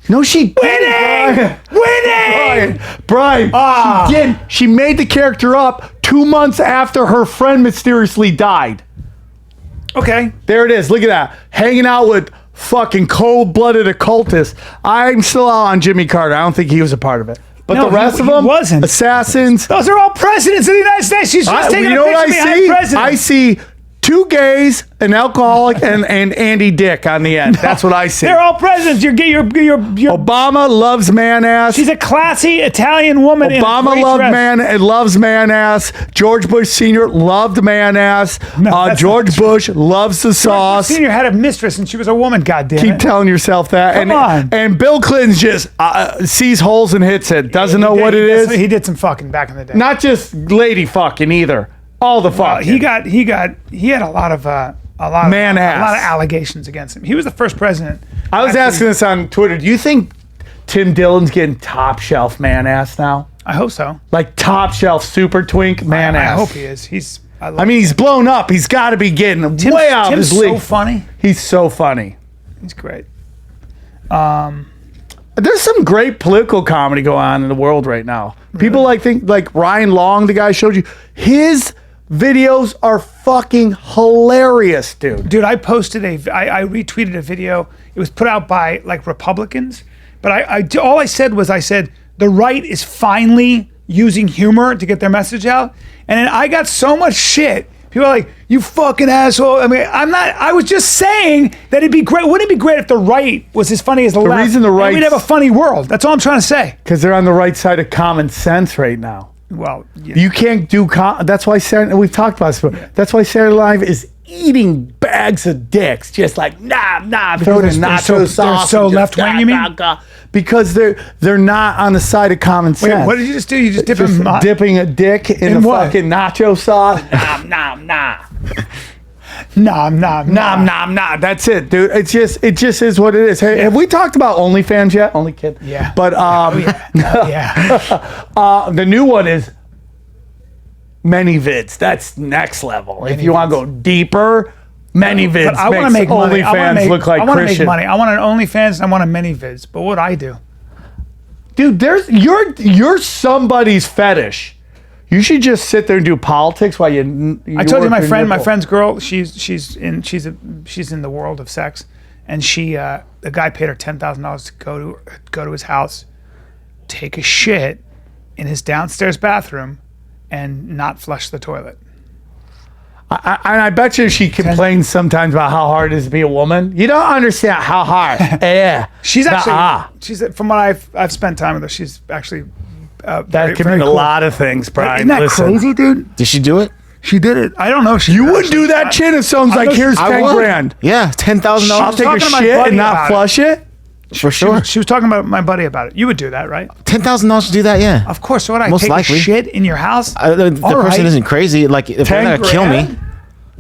No, she didn't, Winning! Brian. Brian. Ah. She did. She made the character up 2 months after her friend mysteriously died. Okay. There it is. Look at that. Hanging out with fucking cold-blooded occultists. I'm still out on Jimmy Carter. I don't think he was a part of it. But No, the rest he of them, wasn't. assassins. Those are all presidents of the United States. She's just taking You a know what picture I behind see? presidents. I see 2 gays, an alcoholic, and Andy Dick on the end. That's what I see. They're all presidents. You're Obama loves man ass. She's a classy Italian woman. Obama in a loved dress. man and loves man ass. George Bush Sr. loved man ass. No, that's George not true. Bush loves the sauce. Senior had a mistress and she was a woman. Goddamn Keep it. telling yourself that. Come on. And Bill Clinton just sees holes and hits it. Doesn't know what it is. He did some fucking back in the day. Not just lady fucking either. All the fucking. He had a lot of Man ass. a lot of allegations against him. He was the first president. I was asking this on Twitter. Do you think Tim Dillon's getting top shelf man ass now? I hope so. Like top shelf super twink man I ass. hope he is. I mean, he's blown up. He's got to be getting way out of his Tim's league. so funny. He's so funny. He's great. There's some great political comedy going on in the world right now. People think like Ryan Long, the guy I showed you. His videos are fucking hilarious, dude. Dude, I posted I retweeted a video. It was put out by like Republicans, but all I said was the right is finally using humor to get their message out, and then I got so much shit. People are like, "You fucking asshole." I mean, I'm not. I was just saying that it'd be great. Wouldn't it be great if the right was as funny as the left? reason the Then right's- we'd have a funny world. That's all I'm trying to say. Because they're on the right side of common sense right now. Well, yeah. You can't do. That's why we've talked about this before. That's why Saturday Night Live is eating bags of dicks, just like throwing in they're nacho sauce. they're so and just left-wing, you mean? Because they're not on the side of common sense. Wait, what did you just do? You just dip Just him. dipping a dick in the what? fucking nacho sauce. Nah. That's it, dude. It just is what it is. Hey, have we talked about OnlyFans yet? Only kid. Yeah. But Yeah. the new one is many vids. That's next level. If you want to go deeper, many vids. But I want to makes make money. OnlyFans look like I want to make Christian. money. I want an OnlyFans and I want a many vids. But what I do? Dude, you're somebody's fetish. You should just sit there and do politics while you I told you work your my nipple. friend's girl. She's in the world of sex, and the guy paid her $10,000 to go to his house, take a shit in his downstairs bathroom, and not flush the toilet. I bet you she complains sometimes about how hard it is to be a woman. You don't understand how hard. Yeah. She's actually Nuh-uh. she's from what I've spent time with her. She's actually That very, could very mean a cool. lot of things, Brian. Isn't that Listen. crazy, dude? Did she do it? She did it. I don't know. If she You did would actually. do that shit if someone's like, know- here's I 10 would. grand. Yeah, $10,000 I'll take a talking to my shit buddy and not about flush it. for sure. She was talking about my buddy about it. You would do that, right? $10,000 to do that, yeah. Of course. So what? I Most take likely. a shit in your house? The All person right. isn't crazy. Like, if they're 10 not gonna kill me, grand?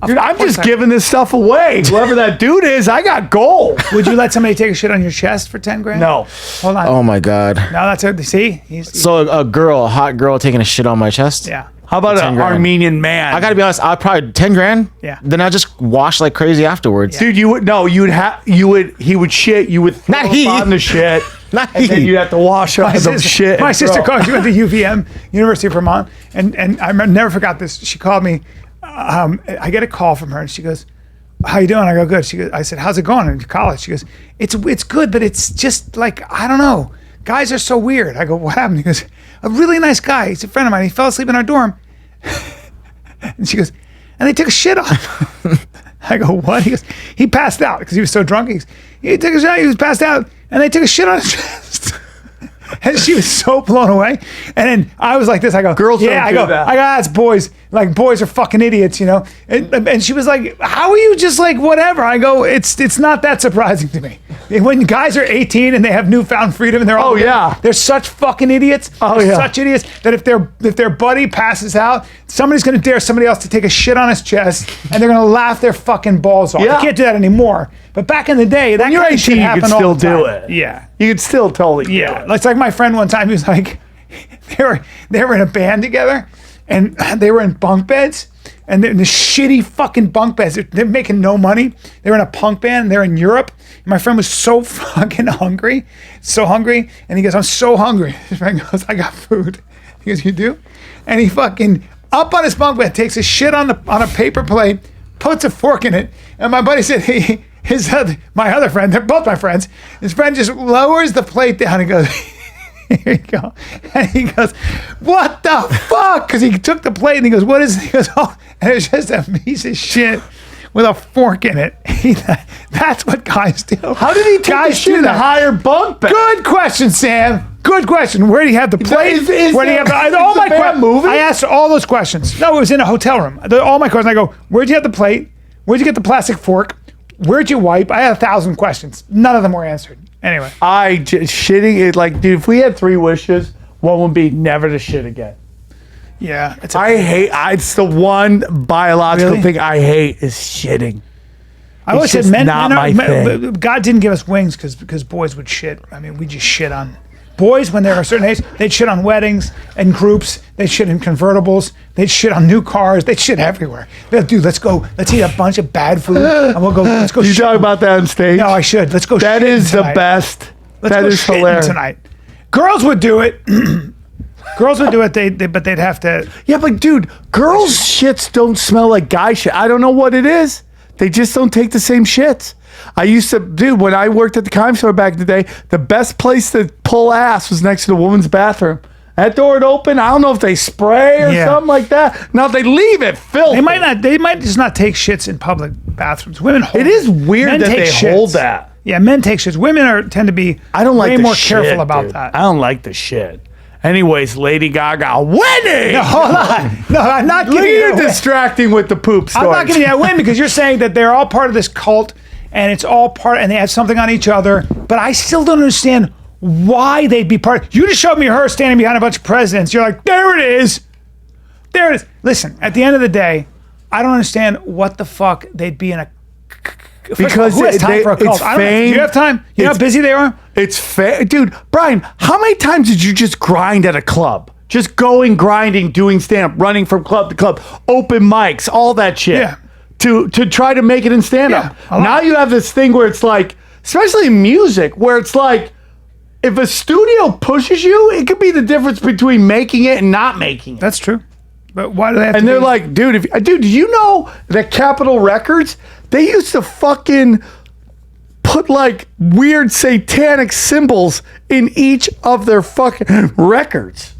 Dude, I'm course just I- giving this stuff away. Whoever that dude is, I got gold. Would you let somebody take a shit on your chest for 10 grand? No. Hold on. oh my god. Now that's it. See? So a hot girl taking a shit on my chest. yeah. How about 10 an grand. Armenian man? I gotta be honest. I'd probably 10 grand. Yeah. Then I just wash like crazy afterwards. Dude, he would shit, you would throw Not up he. on the shit. Not And then he. you'd have to wash up the shit. My and sister throw. called. She went to UVM, University of Vermont, and I never forgot this. She called me. I get a call from her, and she goes, "How you doing?" I go, "Good." She goes, I said, "How's it going in college?" She goes, "It's good, but it's just like I don't know. Guys are so weird." I go, "What happened?" He goes, "A really nice guy. He's a friend of mine. He fell asleep in our dorm." And she goes, "And they took a shit on him." I go, "What?" He goes, "He passed out because he was so drunk. He took a shit. He was passed out, and they took a shit on his chest." And she was so blown away. And then I was like this. I go, Girls don't I do go, that. that's boys. Like boys are fucking idiots, you know. And she was like, "How are you just like whatever?" I go, "It's not that surprising to me." when guys are 18 and they have newfound freedom and they're all they're such fucking idiots. They're such idiots that if their buddy passes out, somebody's gonna dare somebody else to take a shit on his chest and they're gonna laugh their fucking balls off. You can't do that anymore. But back in the day, that kind of shit happened all the time. You could still do it. Yeah. You could still totally do it. It's like my friend one time, he was like, they were in a band together and they were in bunk beds. And they're in the shitty fucking bunk beds. They're making no money. They were in a punk band. And they're in Europe. And my friend was so fucking hungry. So hungry. And he goes, I'm so hungry. His friend goes, I got food. He goes, you do? And he fucking, up on his bunk bed, takes a shit on a paper plate, puts a fork in it. And my buddy said, my other friend, they're both my friends, his friend just lowers the plate down and goes, here you go. And he goes, what the fuck? Because he took the plate and he goes, what is it? He goes, oh, and it was just a piece of shit with a fork in it. That's what guys do. How did he take the shit in a higher bunk bed? Good question, Sam. Good question. Where do you have the plate? Where do you have all my questions? I asked all those questions. No, it was in a hotel room. All my questions. I go, where'd you have the plate? Where'd you get the plastic fork? Where'd you wipe? I had 1,000 questions. None of them were answered. Anyway. Shitting it like, dude, if we had 3 wishes, one would be never to shit again. Yeah. It's the one biological thing I hate is shitting. I always said God didn't give us wings because boys would shit. I mean, we just shit on. Boys, when they're a certain age, they'd shit on weddings and groups. They'd shit in convertibles. They'd shit on new cars. They'd shit everywhere. They'd like, dude, let's go. Let's eat a bunch of bad food and we'll go. Let's go. You talk about that on stage? No, I should. Let's go. That is the best. Let's that go is hilarious tonight. Girls would do it. Girls would do it. But they'd have to. Yeah, but dude, girls' shits don't smell like guy shit. I don't know what it is. They just don't take the same shits. I used to, dude, when I worked at the Callen store back in the day, the best place to pull ass was next to the woman's bathroom. That door would open. I don't know if they spray or something like that. Now they leave it filthy. They might just not take shits in public bathrooms. Women hold it. It is weird that they hold that. Yeah, men take shits. Women tend to be way more careful about that. I don't like the shit. Anyways, Lady Gaga winning. No, hold on. No, I'm not giving you You're distracting with the poop story. I'm not giving you that win because you're saying that they're all part of this cult and it's all part and they have something on each other. But I still don't understand why they'd be part. You just showed me her standing behind a bunch of presidents. You're like, there it is. There it is. Listen, at the end of the day, I don't understand what the fuck they'd be in a. Because who has time for a cult? Do you have time? You know how busy they are? It's dude, Bryan, how many times did you just grind at a club? Just going, grinding, doing stand-up, running from club to club, open mics, all that shit. Yeah. To try to make it in stand-up. Yeah, now you have this thing where it's like, especially in music, where it's like, if a studio pushes you, it could be the difference between making it and not making it. That's true. But why do they have and they're like, dude, do you know that Capitol Records, they used to fucking put like weird satanic symbols in each of their fucking records.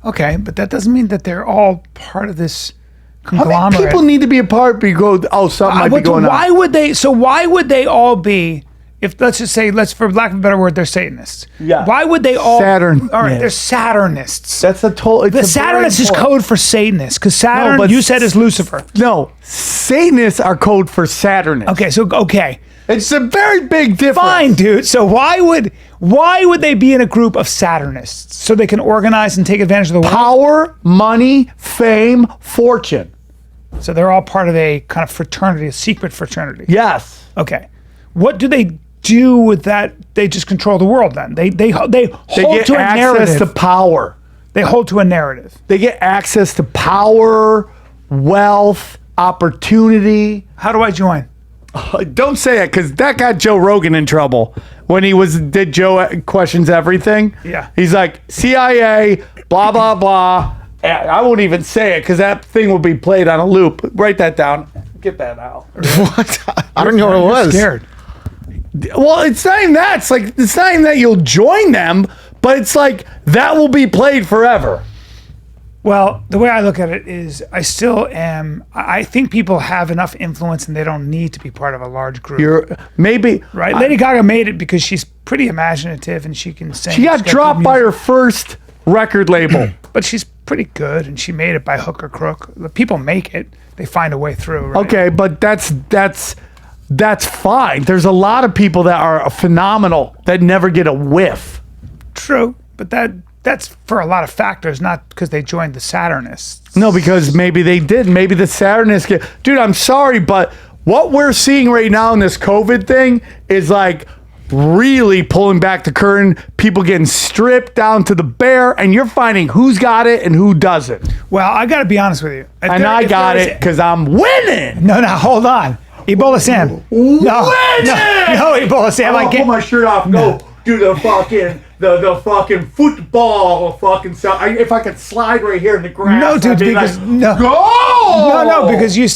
Okay, but that doesn't mean that they're all part of this conglomerate. How many people need to be a part something might be going on? Why would they all be, if let's just say, for lack of a better word, they're Satanists. Yeah. Why would they all? Saturn. All right, they're Saturnists. That's the Saturnist is code for Satanists, because Saturn, you said, is Lucifer. No, Satanists are code for Saturnists. Okay. It's a very big difference. Fine, dude. So why would they be in a group of Saturnists so they can organize and take advantage of the world? Power, money, fame, fortune. So they're all part of a kind of fraternity, a secret fraternity. Yes. Okay. What do they do with that? They just control the world then. They hold to a narrative. They get access to power. They hold to a narrative. They get access to power, wealth, opportunity. How do I join? Don't say it, because that got Joe Rogan in trouble when did Joe questions everything. Yeah. He's like, CIA, blah, blah, blah. I won't even say it because that thing will be played on a loop. Write that down. Get that out. What? I don't know what it was. Scared. Well, it's not even that. It's not even that you'll join them, but it's like that will be played forever. Well, the way I look at it is I think people have enough influence and they don't need to be part of a large group. Right? Lady Gaga made it because she's pretty imaginative and she can sing. She got dropped by her first record label. But she's pretty good and she made it by hook or crook. The people make it. They find a way through, right? Okay, but that's that's fine. There's a lot of people that are phenomenal that never get a whiff. True, but that's for a lot of factors, not because they joined the Saturnists. No, because maybe they did. Maybe the Saturnists get... Dude, I'm sorry, but what we're seeing right now in this COVID thing is like really pulling back the curtain, people getting stripped down to the bare, and you're finding who's got it and who doesn't. Well, I got to be honest with you. And I got it because I'm winning. No, hold on. Ebola Sam. Winning! No, Ebola Sam. I I'll pull can't. my shirt off and go do the fucking football fucking stuff. If I could slide right here in the grass. No, dude, I'd be because like, no. Go! No, because you're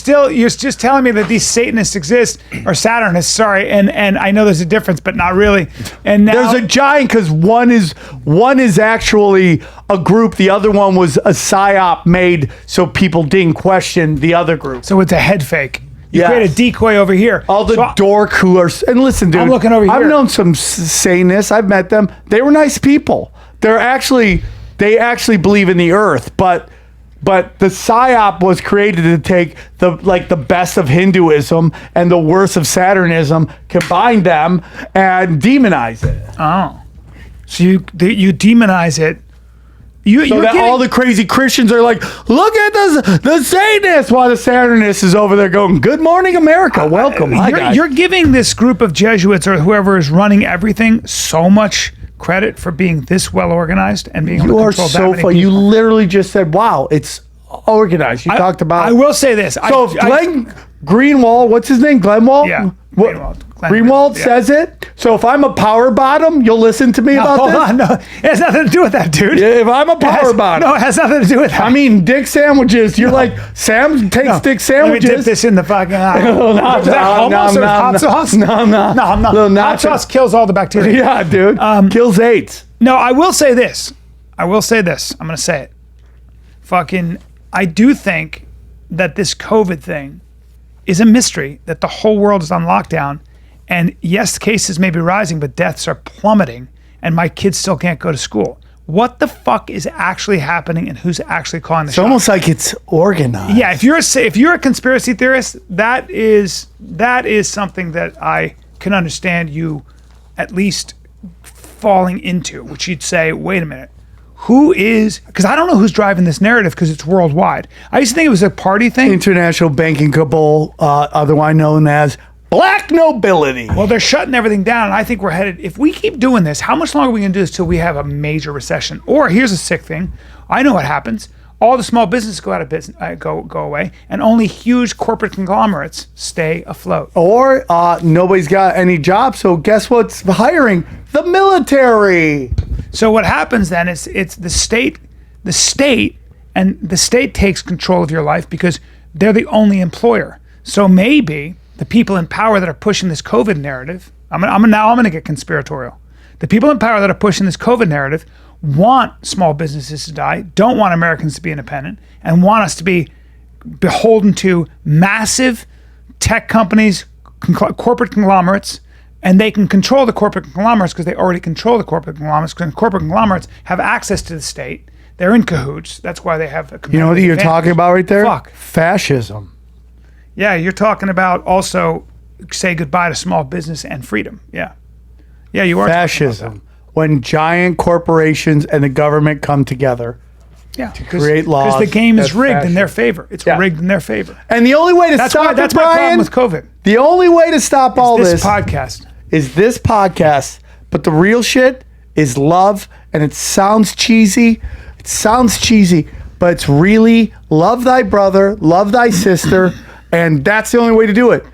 just telling me that these Satanists exist, or Saturnists, sorry, and I know there's a difference, but not really. And now There's a giant because one is actually a group. The other one was a psyop made so people didn't question the other group. so it's a head fake. You Yes. create a decoy over here. All the So- dork who are, and listen, dude, I'm looking over I've here. known some Satanists. I've met them. They were nice people. They actually believe in the earth, but the psyop was created to take the best of Hinduism and the worst of Saturnism, combine them, and demonize it. Oh, so you demonize it. So You're that getting- all the crazy Christians are like, look at the Satanists, while the Satanist is over there going, "Good morning, America, welcome." Hi, guys. You're giving this group of Jesuits or whoever is running everything so much credit for being this well organized and being able You to are control that so many funny. You people. literally just said, "Wow, it's organized." You talked about. I will say this. So if Glenn Greenwald, what's his name? Glenwald? Yeah, What, Glenn Greenwald yeah. says it. So if I'm a power bottom, you'll listen to me about Hold this? on, no, it has nothing to do with that, dude. If I'm a It has- power bottom. No, it has nothing to do with that. I mean, dick sandwiches. You're like, Sam takes No. dick Let me sandwiches. dip this in the fucking. no, Is that hummus or hot sauce? No, I'm not. No, I'm not. Little Hot nacho. sauce kills all the bacteria. Yeah, dude. Kills AIDS. No, I will say this. I'm going to say it. Fucking, I do think that this COVID thing is a mystery, that the whole world is on lockdown. And yes, cases may be rising, but deaths are plummeting, and my kids still can't go to school. What the fuck is actually happening, and who's actually calling the It's shots? almost like it's organized. Yeah, if you're a conspiracy theorist, that is something that I can understand you at least falling into, which you'd say, wait a minute, who is, because I don't know who's driving this narrative because it's worldwide. I used to think it was a party thing. International banking cabal, otherwise known as black nobility. Well, they're shutting everything down, and I think we're headed, if we keep doing this, how much longer are we going to do this till we have a major recession? Or here's a sick thing. I know what happens. All the small businesses go out of business, go away, and only huge corporate conglomerates stay afloat. Or nobody's got any jobs, so guess what's hiring? The military. So what happens then is it's the state, and the state takes control of your life because they're the only employer. So maybe the people in power that are pushing this COVID narrative, I'm gonna get conspiratorial. The people in power that are pushing this COVID narrative want small businesses to die, don't want Americans to be independent, and want us to be beholden to massive tech companies, corporate conglomerates, and they can control the corporate conglomerates because they already control the corporate conglomerates, because corporate conglomerates have access to the state. They're in cahoots. That's why they have a You know what you're competitive talking advantage. about right there? Fuck. Fascism. Yeah, you're talking about also say goodbye to small business and freedom. Yeah. Yeah, you are. talking about Fascism. When giant corporations and the government come together. that. Yeah. create laws, Because the game is that's rigged in fashion. their favor. It's Yeah. rigged in their favor. And the only way to That's stop why. it, That's my problem Bryan, with COVID. the only way to stop all This this podcast. is this podcast. But the real shit is love. And it sounds cheesy. But it's really love thy brother, love thy sister. And that's the only way to do it,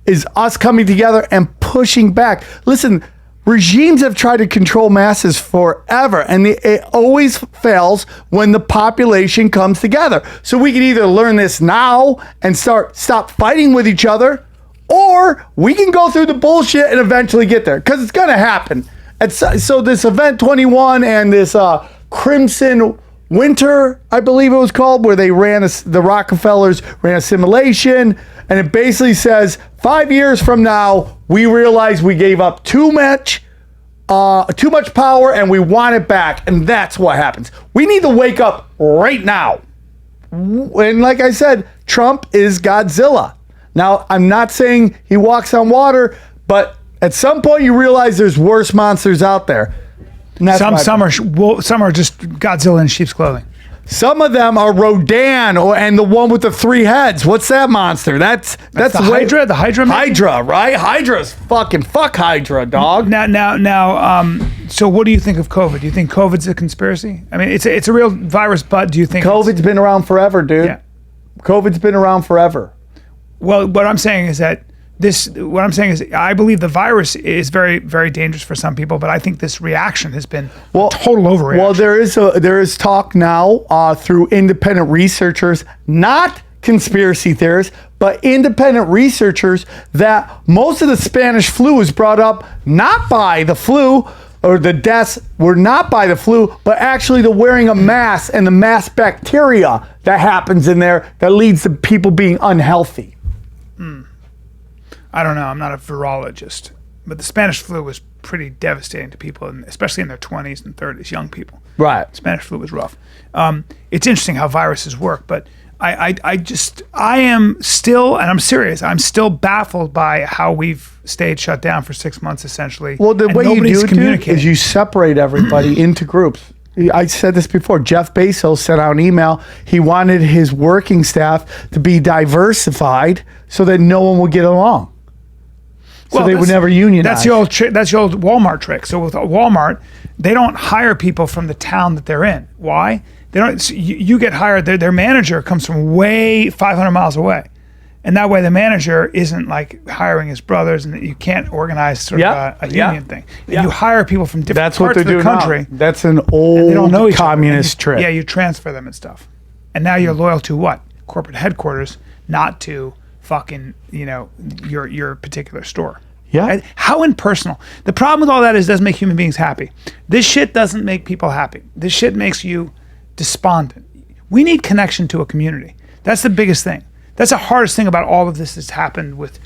is us coming together and pushing back. Listen, regimes have tried to control masses forever, and it always fails when the population comes together. So we can either learn this now and stop fighting with each other, or we can go through the bullshit and eventually get there, because it's going to happen. And so this Event 21 and this Crimson Winter, I believe it was called, where they ran the Rockefellers ran a simulation, and it basically says 5 years from now we realize we gave up too much power and we want it back, and that's what happens. We need to wake up right now. And like I said, Trump is Godzilla. Now, I'm not saying he walks on water, but at some point you realize there's worse monsters out there. And that's Some are just Godzilla in sheep's clothing. Some of them are Rodan and the one with the 3 heads. What's that monster? That's the Hydra. The Hydra. Maybe? Hydra, right? Hydra's fuck Hydra, dog. Now. So, what do you think of COVID? Do you think COVID's a conspiracy? I mean, it's a real virus, but do you think COVID's been around forever, dude? Yeah. COVID's been around forever. Well, what I'm saying is I believe the virus is very, very dangerous for some people, but I think this reaction has been total overreaction. Well, there is talk now through independent researchers, not conspiracy theorists, but independent researchers, that most of the Spanish flu was brought up not by the flu, or the deaths were not by the flu, but actually the wearing a mask and the mass bacteria that happens in there that leads to people being unhealthy. I don't know. I'm not a virologist, but the Spanish flu was pretty devastating to people, especially in their 20s and 30s, young people. Right. Spanish flu was rough. It's interesting how viruses work, but I am still, and I'm serious, I'm still baffled by how we've stayed shut down for 6 months, essentially. Well, the way you do it, dude, is you you separate everybody into groups. I said this before. Jeff Bezos sent out an email. He wanted his working staff to be diversified so that no one would get along. So they would never unionize. That's the old Walmart trick. So with Walmart, they don't hire people from the town that they're in. Why? They don't. You get hired. Their manager comes from way 500 miles away, and that way the manager isn't like hiring his brothers, and you can't organize sort of a union thing. You hire people from different parts of the country. Now. That's an old communist trick. Yeah, you transfer them and stuff, and now you're loyal to what? Corporate headquarters, not to fucking your particular store. Yeah. How impersonal. The problem with all that is it doesn't make human beings happy. This shit doesn't make people happy. This shit makes you despondent. We need connection to a community. That's the biggest thing. That's the hardest thing about all of this that's happened with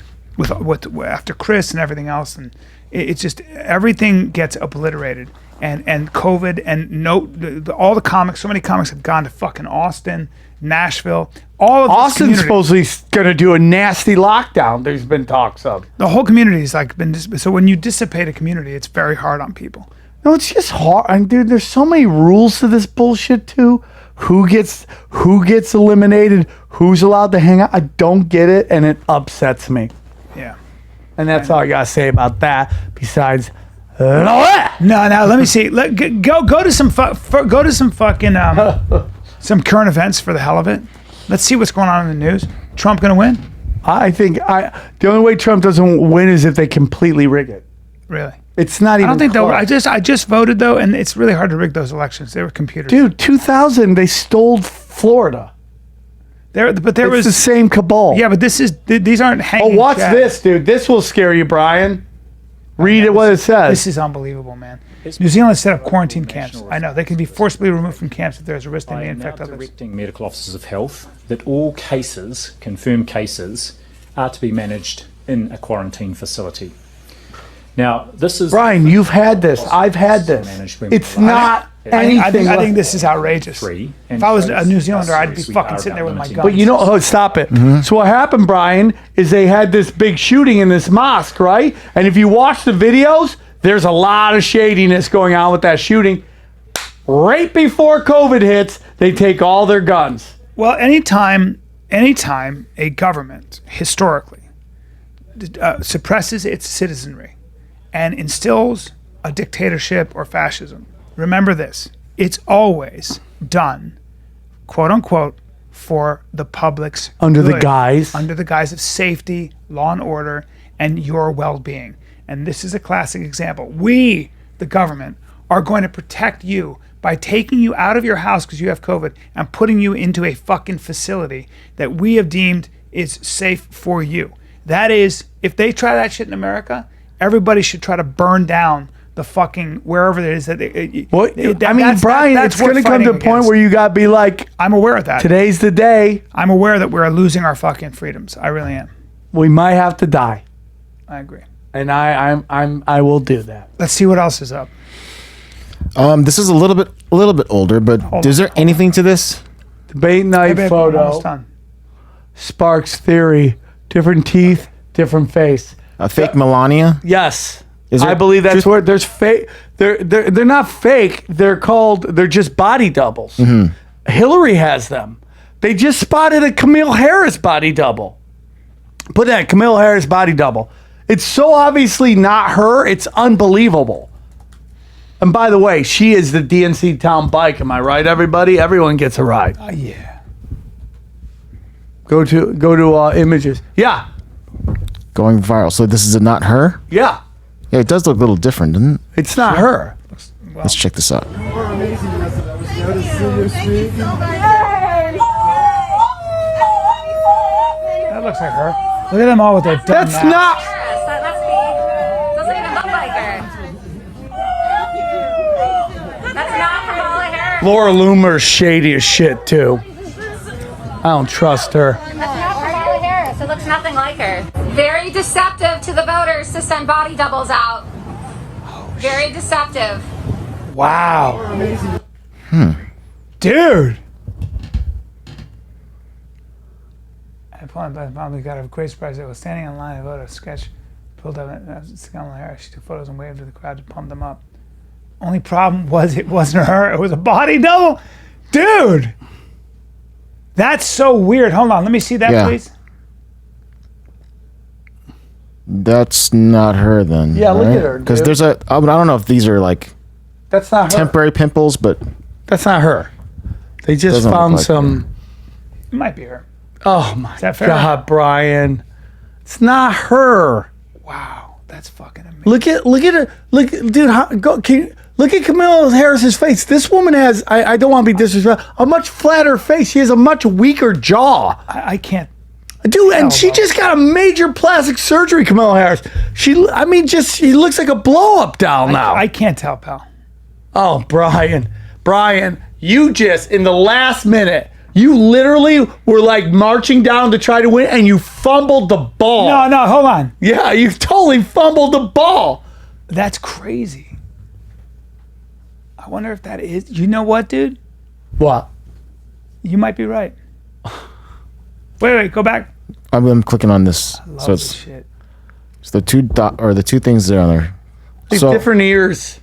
after Chris and everything else, and it's just everything gets obliterated. And COVID and all the comics, so many comics have gone to fucking Austin, Nashville, all of this Austin's supposedly going to do a nasty lockdown. There's been talks of. The whole community's so when you dissipate a community, it's very hard on people. No, it's just hard. And dude, there's so many rules to this bullshit too. Who gets eliminated? Who's allowed to hang out? I don't get it, and it upsets me. Yeah. And that's all I gotta say about that. Besides, no. Let me see. Go to some fucking some current events for the hell of it. Let's see what's going on in the news. Trump gonna win? I think the only way Trump doesn't win is if they completely rig it. Really? It's not even. I don't think close. I just voted though, and it's really hard to rig those elections. They were computers. Dude, 2000 they stole Florida. It's the same cabal. Yeah, but these aren't hanging. Oh, watch this, dude. This will scare you, Brian. Read what it says. This is unbelievable, man. New Zealand set up quarantine camps. I know they can be forcibly removed from camps if there's a risk they may infect others. Directing medical officers of health that all cases, confirmed cases, are to be managed in a quarantine facility. Now, this is Brian. You've had this. I've had this. It's not anything. I think this is outrageous. If I was a New Zealander, I'd be fucking sitting there with my gun. But stop it. Mm-hmm. So what happened, Brian, is they had this big shooting in this mosque, right? And if you watch the videos, there's a lot of shadiness going on with that shooting. Right before COVID hits, they take all their guns. Well, anytime a government historically suppresses its citizenry and instills a dictatorship or fascism, remember this: it's always done, quote unquote, for the public's under good, the guise of safety, law and order, and your well-being. And this is a classic example. We, the government, are going to protect you by taking you out of your house because you have COVID and putting you into a fucking facility that we have deemed is safe for you. That is, if they try that shit in America, everybody should try to burn down the fucking wherever it is that Brian, it's going to come to a point where you got to be like, I'm aware of that. Today's the day. I'm aware that we're losing our fucking freedoms. I really am. We might have to die. I agree. And I will do that. Let's see what else is up. This is a little bit older, but is there anything to this? Debate night photo. Sparks theory. different teeth, different face. A fake Melania. Yes. Is there- I believe that's just- where there's fake. They're not fake. They're just body doubles. Hillary has them. They just spotted a Camille Harris body double. Put that Camille Harris body double. It's so obviously not her. It's unbelievable. And by the way, she is the DNC town bike. Am I right, everybody? Everyone gets a ride. Yeah. Go to images. Yeah. Going viral. So this is not her? Yeah. Yeah, it does look a little different, doesn't it? It's not her. Let's check this out. That looks like her. Look at them all with their dumb That's masks. not. That must be. Doesn't even look like her. That's not Kamala Harris. Laura Loomer's shady as shit, too. I don't trust her. That's not Kamala Harris. It looks nothing like her. Very deceptive to the voters to send body doubles out. Very deceptive. Wow. Dude. I probably got a great surprise. I was standing in line to vote. A sketch pulled up Kamala Harris. She took photos and waved to the crowd to pump them up. Only problem was it wasn't her. It was a body double. Dude. That's so weird. Hold on. Let me see that, Yeah. please. That's not her then. Yeah, look at her, Because dude. there's I don't know if these are like That's not her. temporary pimples, but That's not her. They just Doesn't look found like some. It might be her. Oh my that fair? God, Bryan. It's not her. Wow. That's fucking amazing. Look at her. Look, dude. Look at Camilla Harris's face. This woman has. I don't want to be disrespectful. A much flatter face. She has a much weaker jaw. I can't. Dude, and she just got a major plastic surgery, Camilla Harris. She looks like a blow up doll now. I can't tell, pal. Oh, Bryan, you just, in the last minute, you literally were like marching down to try to win and you fumbled the ball. No, hold on. Yeah, you totally fumbled the ball. That's crazy. I wonder if that is. You know what, dude? What? You might be right. Wait, go back. I'm clicking on this. Love So this it's shit. the two things there on there. Like So different ears.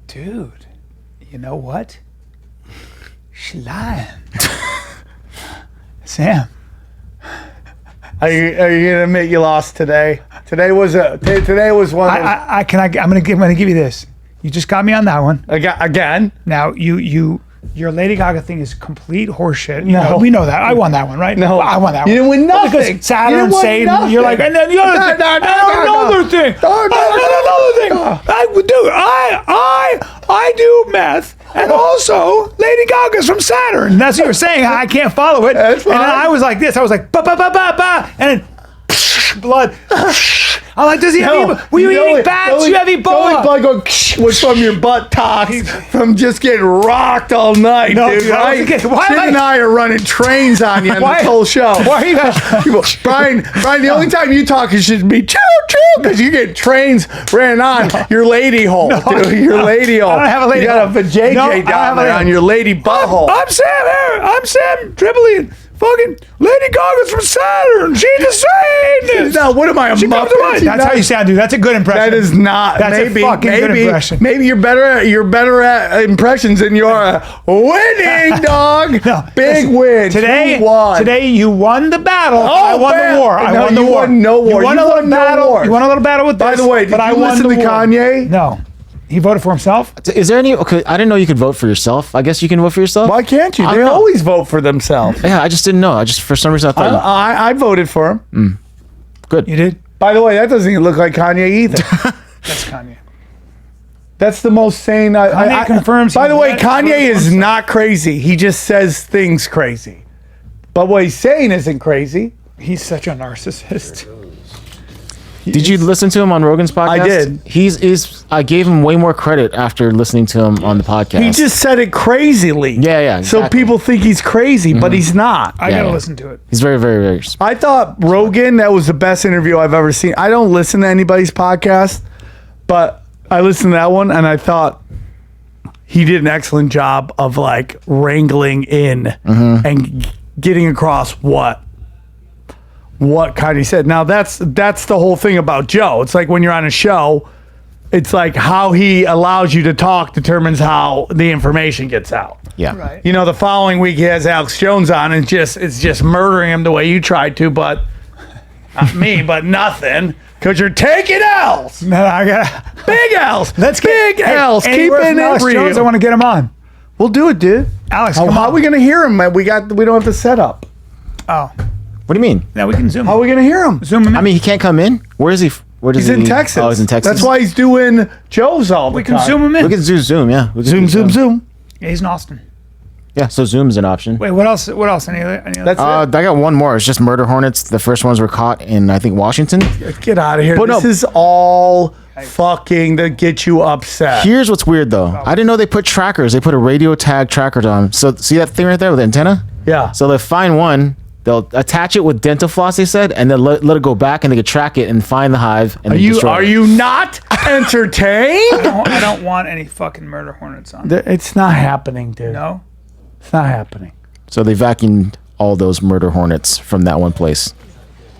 Dude, you know what? She's lying. Sam. Are you gonna admit you lost today? Today was one. Of those, I'm gonna give you this. You just got me on that one. again. Now your Lady Gaga thing is complete horseshit. No. We know that. I won that one, right? No. I won that You one. didn't win nothing. Because Saturn, You didn't win Satan, nothing. you're like, and then the other thing, another thing, another thing. I do meth, and also Lady Gaga's from Saturn. That's what you're saying. I can't follow it. That's and then fine. I was like this. I was like ba ba ba ba ba, and then blood. I'm like, does he have Ebola? Were you eating bats? You have The only Ebola. blood going was from your butt tox from just getting rocked all night, No, dude. dude, I Right? wasn't getting- why Sid am I- and I are running trains on you on Why- this whole show. Why are you guys? Brian, the only time you talk is should be choo choo because you get trains ran on your lady hole, dude. Your lady hole. I don't have a lady You got hole. a vajayjay No, I don't down have a there lady on your lady butthole. I'm Sam here. I'm Sam Tripoli. Fucking Lady Gaga's from Saturn. She's the Satanist. Now, what am I, a She comes to Muppet? mind. That's how you sound, dude. That's a good impression. That is not. That's maybe, a fucking good impression. Maybe you're better at impressions than you are at winning, dog. No, Big listen, win. Today, You won. you won the battle. I won man. the war. I No, won the you war. won no war. You won You a little won no battle. war. You won a little battle with By this. the way, did but I you won listen the to war. Kanye? No. He voted for himself? is there any? Okay, I didn't know you could vote for yourself. I guess you can vote for yourself. Why can't you? I They don't know. always vote for themselves. Yeah, I just didn't know. I just for some reason I thought. I voted for him. Good. You did? By the way, that doesn't even look like Kanye either. That's Kanye. That's the most sane. Kanye confirms By he the way, voted Kanye for is himself. not crazy. He just says things crazy. But what he's saying isn't crazy. He's such a narcissist. Did you listen to him on Rogan's podcast? I did. I gave him way more credit after listening to him on the podcast. He just said it crazily. Yeah, So exactly. people think he's crazy, but he's not. I Yeah, gotta yeah. listen to it. He's very, very, very. I thought Rogan, that was the best interview I've ever seen. I don't listen to anybody's podcast, but I listened to that one and I thought he did an excellent job of like wrangling in and getting across what kind he said. Now that's the whole thing about Joe. It's like when you're on a show, it's like how he allows you to talk determines how the information gets out. Yeah. Right. You know, the following week he has Alex Jones on, and it's just murdering him the way you tried to, but not me, but nothing. Because you're taking L's. No, I got Big L's. Let's get big L's. anywhere Keeping from Alex it Jones, I real. want to get him on. We'll do it, dude. Alex, How come are on. we gonna hear him, man? We don't have the setup. Oh, What do you mean? now we can zoom. How are we gonna hear him? Zoom him in. I mean, he can't come in. Where is he? Where does He's he? in Texas. Oh, he's in Texas. That's why he's doing Joe's all the we time. can zoom him in. we can Zoom. Yeah. We can Zoom. Yeah, he's in Austin. Yeah. So Zoom's an option. Wait, what else? What else? Any other? That's I got one more. It's just murder hornets. The first ones were caught in, I think, Washington. it. Get out of here. But This no. is all fucking to get you upset. Here's what's weird though. I didn't know they put trackers. They put a radio tag tracker on. So see that thing right there with the antenna? Yeah. So they find one. They'll attach it with dental floss. They said, and then let it go back, and they could track it and find the hive. And then destroy Are it. you not entertained? I don't want any fucking murder hornets on. It's not happening, dude. No. It's not happening. So they vacuumed all those murder hornets from that one place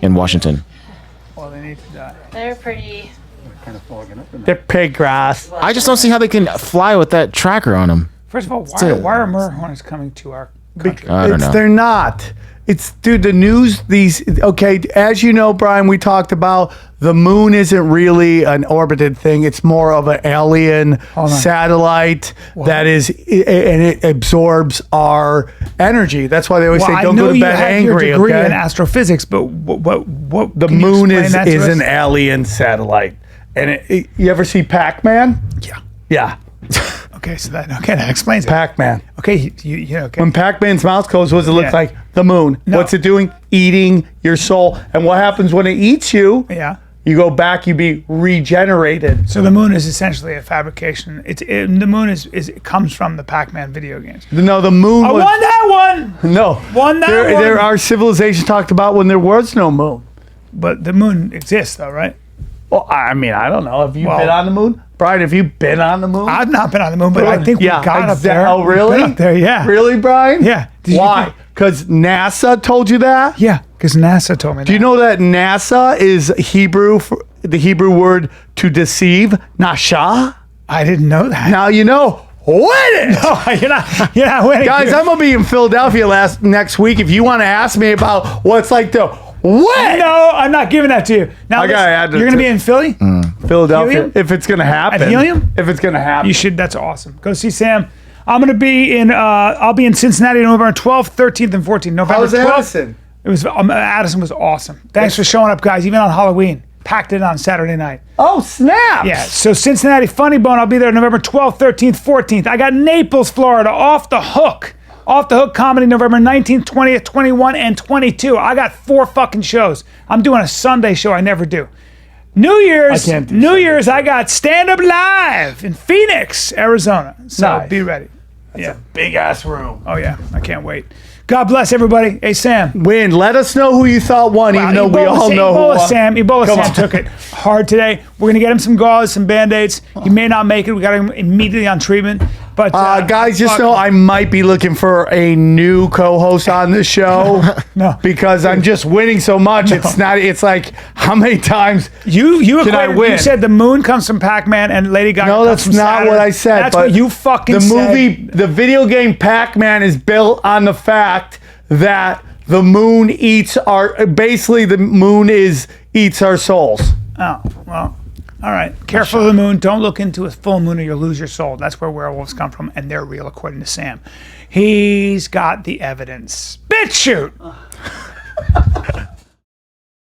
in Washington. Well, they need to die. They're pretty. They're pig grass. I just don't see how they can fly with that tracker on them. First of all, it. why are murder hornets coming to our country? I don't know. They're not. It's, dude, the news, okay, as you know, Brian, we talked about the moon isn't really an orbited thing. It's more of an alien on. satellite that is, and it absorbs our energy. That's why they always say, I don't know go to you bed had angry, your degree okay? in astrophysics, but what The can you moon explain is that to us? an alien satellite. And you ever see Pac-Man? Yeah. Yeah, Okay, so that explains it. Pac-Man. Okay, okay. When Pac-Man's mouth closed, what does it look Yeah. like? The moon. No. What's it doing? Eating your soul. And what happens when it eats you? Yeah. You go back, you be regenerated. So the moon is essentially a fabrication. The moon it comes from the Pac-Man video games. No, the moon I was... won that one, No. Won that there, one. There are civilizations talked about when there was no moon. but the moon exists though, right? Well, I mean, I don't know. Have you Well- been on the moon? Brian, have you been on the moon? I've not been on the moon, but I think we got up there. Oh, really? We've been up there, yeah. Really, Brian? Yeah. Did you Why? think- Because NASA told you that? Yeah, because NASA told me that. Do you know that NASA is Hebrew, for the Hebrew word to deceive? Nasha? I didn't know that. Now you know. Win it! Oh, you're not winning. Guys, dude. I'm going to be in Philadelphia next week. If you want to ask me about what's like to win No, I'm not giving that to you. Now, I gotta listen, add it you're going to to- be in Philly? Philadelphia, Helium? if it's going to happen. At Helium? If it's going to happen. You should. That's awesome. Go see Sam. I'm going to be in. I'll be in Cincinnati November 12th, 13th, and 14th. November How was 12th. Addison? It was Addison was awesome. Thanks for showing up, guys. Even on Halloween, packed it on Saturday night. Oh, snap! Yeah. So Cincinnati Funny Bone. I'll be there November 12th, 13th, 14th. I got Naples, Florida. Off the Hook. Off the Hook Comedy November 19th, 20th, 21, and 22. I got 4 fucking shows. I'm doing a Sunday show. I never do. New Year's. I can't do New Sunday. Year's. I got Stand Up Live in Phoenix, Arizona. So Nice. be ready. Yeah. Big ass room. Oh yeah. I can't wait. God bless everybody. Hey Sam. Win. Let us know who you thought won, even though we all know who Ebola won. Sam. Ebola Come Sam on. took it hard today. We're gonna get him some gauze, some band-aids. He may not make it. We got him immediately on treatment. But Guys, just fuck. know I might be looking for a new co-host on the show. No. Because I'm just winning so much. It's not. It's like how many times? You Can I equated, win? You said the moon comes from Pac-Man and Lady Gaga. No, comes that's from not Saturn. what I said. That's but what you fucking the said. movie, the video game Pac-Man is built on the fact that the moon eats our. Basically, the moon eats our souls. Oh well. All right. Careful of the moon. Don't look into a full moon or you'll lose your soul. That's where werewolves come from, and they're real, according to Sam. He's got the evidence. Bitch shoot.